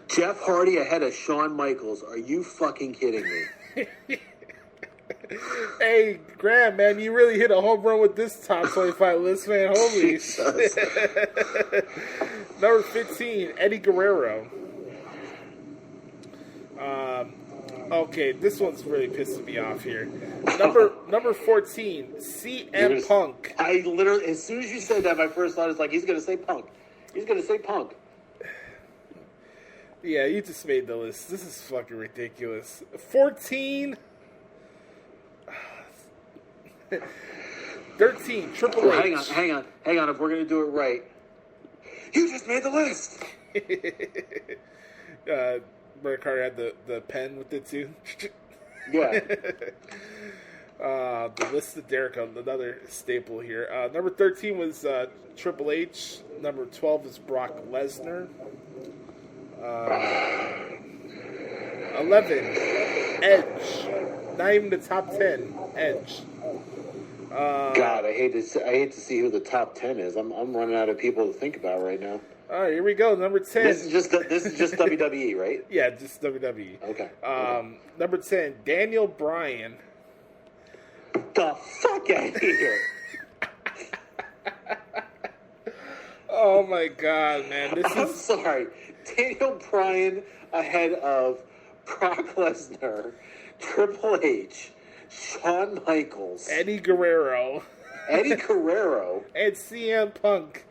Jeff Hardy ahead of Shawn Michaels. Are you fucking kidding me? Hey, Graham, man, you really hit a home run with this top 25 list, man. Holy shit. Number 15, Eddie Guerrero. Okay, this one's really pissing me off here. Number 14, CM Punk. I literally, as soon as you said that, my first thought is like, he's going to say Punk. He's going to say Punk. Yeah, you just made the list. This is fucking ridiculous. 14. 13, Triple H. Hang on. If we're going to do it right. You just made the list. Bret Carter had the pen with it too. Yeah. The list of Jericho, another staple here. Number 13 was Triple H. Number 12 is Brock Lesnar. 11, Edge. Not even the top 10. Edge. God, I hate to see who the top 10 is. I'm running out of people to think about right now. All right, here we go. Number 10. This is just WWE, right? Yeah, just WWE. Okay. Number 10, Daniel Bryan. The fuck out of here! Oh my God, man! I'm sorry, Daniel Bryan ahead of Brock Lesnar, Triple H, Shawn Michaels, Eddie Guerrero, and CM Punk.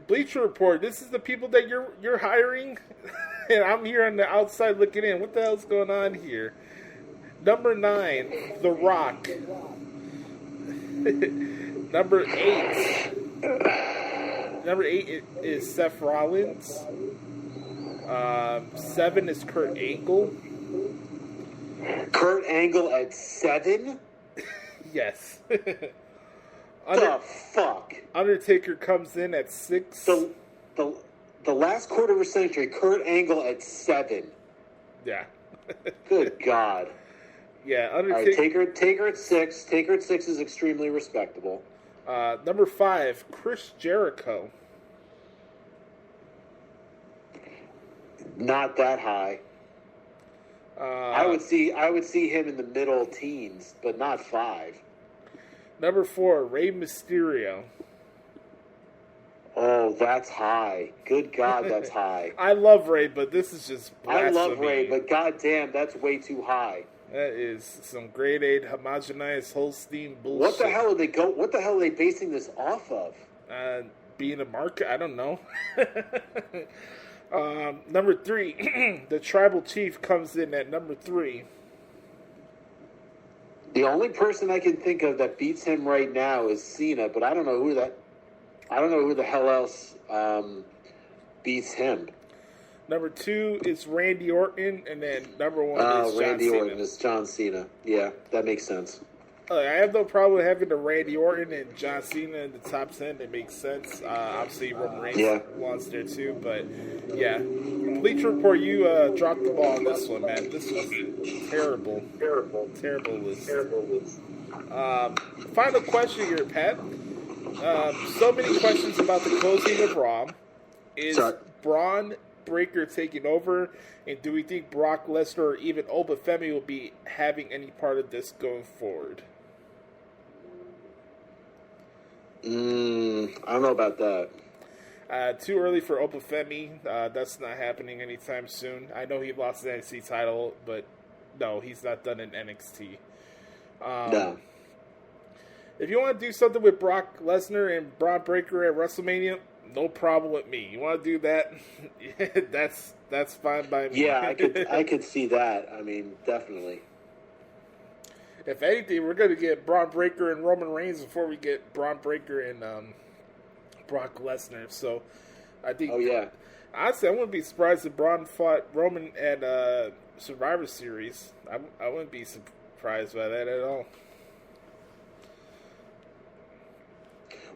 Bleacher Report. This is the people that you're hiring, and I'm here on the outside looking in. What the hell's going on here? Number 9, The Rock. Number 8. Number 8 is Seth Rollins. 7 is Kurt Angle. Kurt Angle at 7? Yes. The fuck? Undertaker comes in at 6. The last quarter of a century, Kurt Angle at 7. Yeah. Good God. Yeah, Undertaker. All right, take her at 6. Take her at 6 is extremely respectable. Number 5, Chris Jericho. Not that high. I would see him in the middle teens, but not 5. Number 4, Rey Mysterio. Oh, that's high. Good God, that's high. I love Rey, but this is just blasphemy. I love Rey, but goddamn, that's way too high. That is some grade 8 homogenized Holstein bullshit. What the hell are they basing this off of? Being a market, I don't know. Number 3, the Tribal Chief comes in at number 3. The only person I can think of that beats him right now is Cena, but I don't know who the hell else beats him. Number 2 is Randy Orton, and then number 1 is John Randy Cena. Orton is John Cena. Yeah, that makes sense. I have no problem having the Randy Orton and John Cena in the top 10. It makes sense. Obviously, Roman Reigns belongs there too. But, yeah. Bleacher Report, you dropped the ball on this one, man. This was terrible. Terrible list. Final question here, Pat. So many questions about the closing of Raw. Is Braun Breaker taking over? And do we think Brock Lesnar or even Obafemi will be having any part of this going forward? I don't know about that. Too early for Obafemi. That's not happening anytime soon. I know he lost the NXT title, but no, he's not done in NXT. No. If you want to do something with Brock Lesnar and Braun Breaker at WrestleMania, no problem with me. You want to do that? That's fine by me. Yeah, I could see that. I mean, definitely. If anything, we're going to get Braun Breaker and Roman Reigns before we get Braun Breaker and Brock Lesnar. So, I think. Oh yeah. Honestly, I wouldn't be surprised if Braun fought Roman at Survivor Series. I wouldn't be surprised by that at all.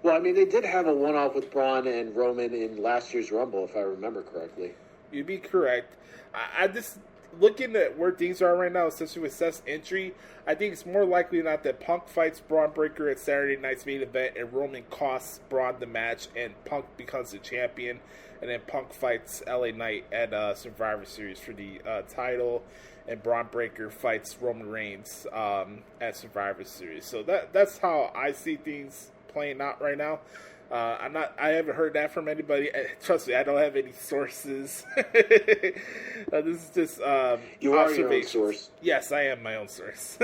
Well, I mean, they did have a one-off with Braun and Roman in last year's Rumble, if I remember correctly. You'd be correct. I just, looking at where things are right now, especially with Seth's entry, I think it's more likely not that Punk fights Braun Breaker at Saturday night's main event and Roman costs Braun the match and Punk becomes the champion, and then Punk fights LA Knight at Survivor Series for the title, and Braun Breaker fights Roman Reigns at Survivor Series. So that's how I see things playing out right now. I haven't heard that from anybody. Trust me, I don't have any sources. This is just you are your own source. Yes, I am my own source.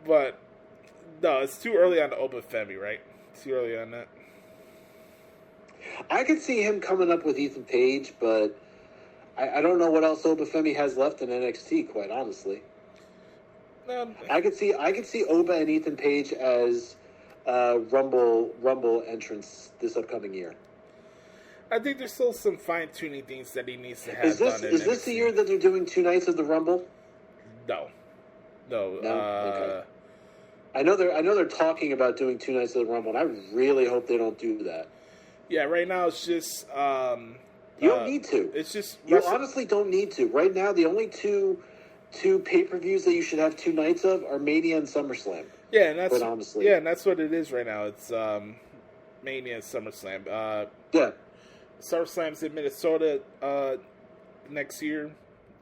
But no, it's too early on the Obafemi, right? Too early on that. I could see him coming up with Ethan Page, but I don't know what else Obafemi has left in NXT. Quite honestly, I could see Oba and Ethan Page as Rumble entrance this upcoming year. I think there's still some fine-tuning things that he needs to have is done. Is this the year that they're doing 2 nights of the Rumble? No. Okay. I know they're talking about doing 2 nights of the Rumble, and I really hope they don't do that. Yeah, right now it's just you don't need to. It's just you honestly don't need to. Right now, the only two pay-per-views that you should have 2 nights of are Mania and SummerSlam. Yeah, and that's honestly. Yeah, and that's what it is right now. It's Mania and SummerSlam. Yeah, SummerSlam's in Minnesota next year,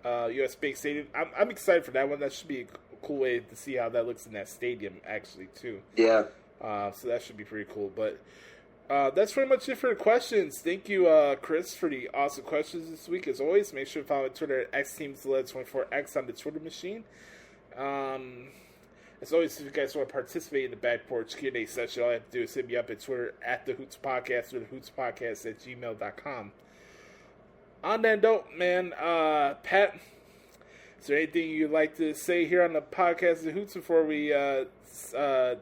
US Bank Stadium. I'm excited for that one. That should be a cool way to see how that looks in that stadium, actually, too. Yeah. So that should be pretty cool. But that's pretty much it for the questions. Thank you, Chris, for the awesome questions this week. As always, make sure to follow me on Twitter at XTeamSLed24X on the Twitter machine. As always, if you guys want to participate in the Back Porch Q&A session, all you have to do is hit me up at Twitter at the Hoots Podcast or the Hoots Podcast at gmail.com. On that note, man, Pat, is there anything you'd like to say here on the podcast of Hoots before we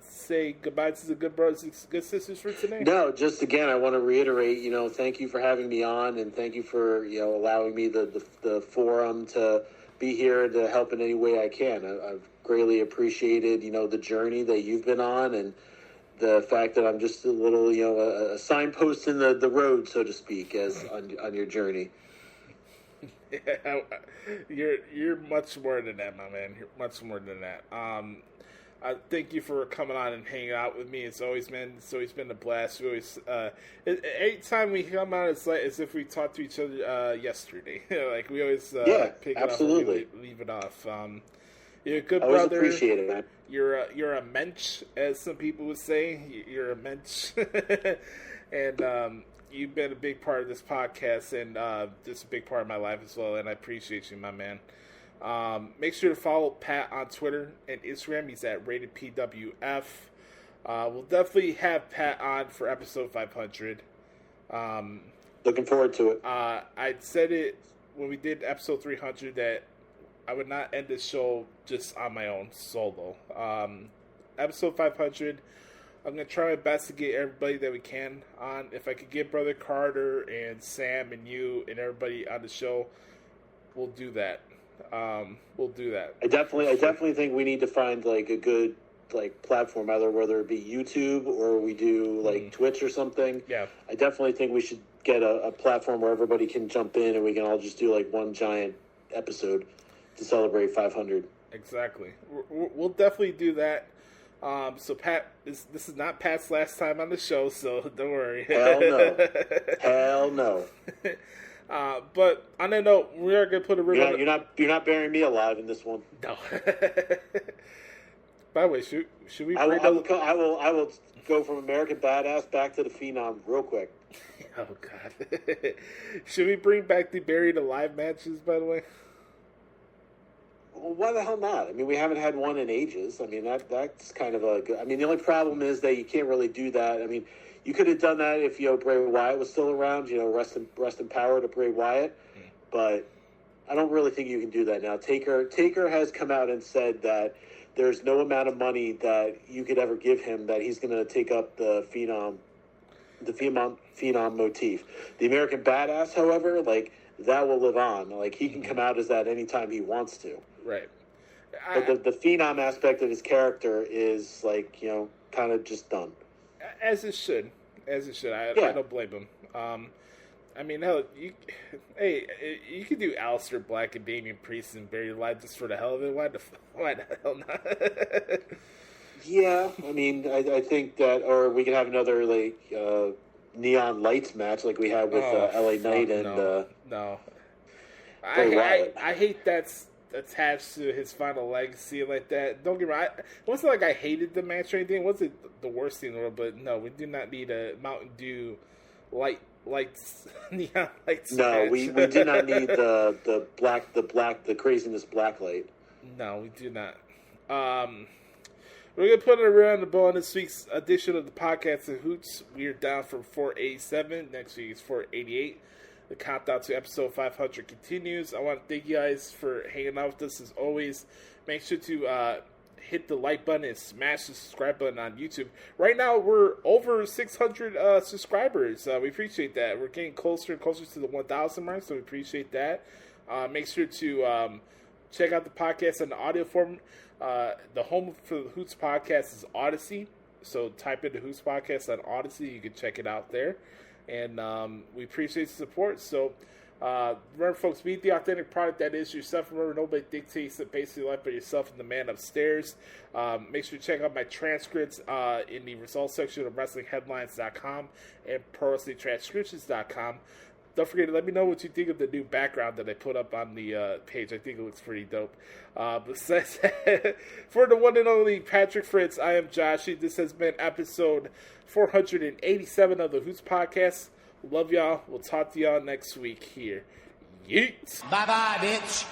say goodbye to the good brothers and good sisters for today? No, just again, I want to reiterate, thank you for having me on, and thank you for, allowing me the forum to be here to help in any way I can. I've greatly appreciated, the journey that you've been on, and the fact that I'm just a little, a signpost in the road, so to speak, as on your journey. Yeah, you're much more than that, my man. You're much more than that. I thank you for coming on and hanging out with me. It's always been a blast. We always, anytime we come out, it's like as if we talked to each other yesterday. Like we always pick absolutely. it up and leave it off. You're a good I brother. always appreciate it, man. You're a mensch, as some people would say. You're a mensch, and you've been a big part of this podcast, and just a big part of my life as well. And I appreciate you, my man. Make sure to follow Pat on Twitter and Instagram. He's at RatedPWF. We'll definitely have Pat on for episode 500. Looking forward to it. I said it when we did episode 300 that I would not end this show just on my own solo. Episode 500, I'm going to try my best to get everybody that we can on. If I could get Brother Carter and Sam and you and everybody on the show, we'll do that. We'll do that. I definitely think we need to find like a good like platform, either whether it be YouTube or we do like Twitch or something. Yeah. I definitely think we should get a platform where everybody can jump in and we can all just do like one giant episode to celebrate 500. Exactly. We'll definitely do that. So Pat, this is not Pat's last time on the show, so don't worry. Hell no. Hell no. But on that note, we are gonna put a ring. You're not burying me alive in this one. No. By the way, should we? I will go from American Badass back to the Phenom real quick. Oh God. Should we bring back the buried alive matches? By the way. Well, why the hell not? I mean, we haven't had one in ages. I mean, that's kind of a good... I mean, the only problem is that you can't really do that. I mean, you could have done that if, Bray Wyatt was still around, rest in power to Bray Wyatt. But I don't really think you can do that now. Taker has come out and said that there's no amount of money that you could ever give him that he's going to take up the Phenom motif. The American Badass, however, like, that will live on. Like, he can come out as that anytime he wants to. Right. But the Phenom aspect of his character is, like, kind of just done. As it should. I don't blame him. I mean, hell, you could do Aleister Black and Damian Priest and Buried Alive just for the hell of it. Why the hell not? Yeah, I mean, I think that, or we could have another, like, Neon Lights match like we had with LA Knight and... No. I hate that's attached to his final legacy like that. Don't get me wrong. It wasn't like I hated the match or anything. It wasn't the worst thing in the world, but no, we do not need a Mountain Dew lights neon lights. No, match. we do not need the craziness black light. No, we do not. We're going to put it around the bow on this week's edition of the podcast of Hoots. We are down from 487. Next week is 488. The countdown to episode 500 continues. I want to thank you guys for hanging out with us as always. Make sure to hit the like button and smash the subscribe button on YouTube. Right now, we're over 600 subscribers. We appreciate that. We're getting closer and closer to the 1,000 mark, so we appreciate that. Make sure to check out the podcast in the audio form. The home for the Hoots podcast is Odyssey. So type in the Hoots podcast on Odyssey. You can check it out there. And we appreciate the support. So remember, folks, be the authentic product that is yourself. Remember, nobody dictates the pace of your life but yourself and the man upstairs. Make sure to check out my transcripts in the results section of WrestlingHeadlines.com and ProWrestlingTranscriptions.com. Don't forget to let me know what you think of the new background that I put up on the page. I think it looks pretty dope. Besides that, for the one and only Patrick Fritz, I am Joshie. This has been episode 487 of the Hoots Podcast. Love y'all. We'll talk to y'all next week here. Yeet. Bye-bye, bitch.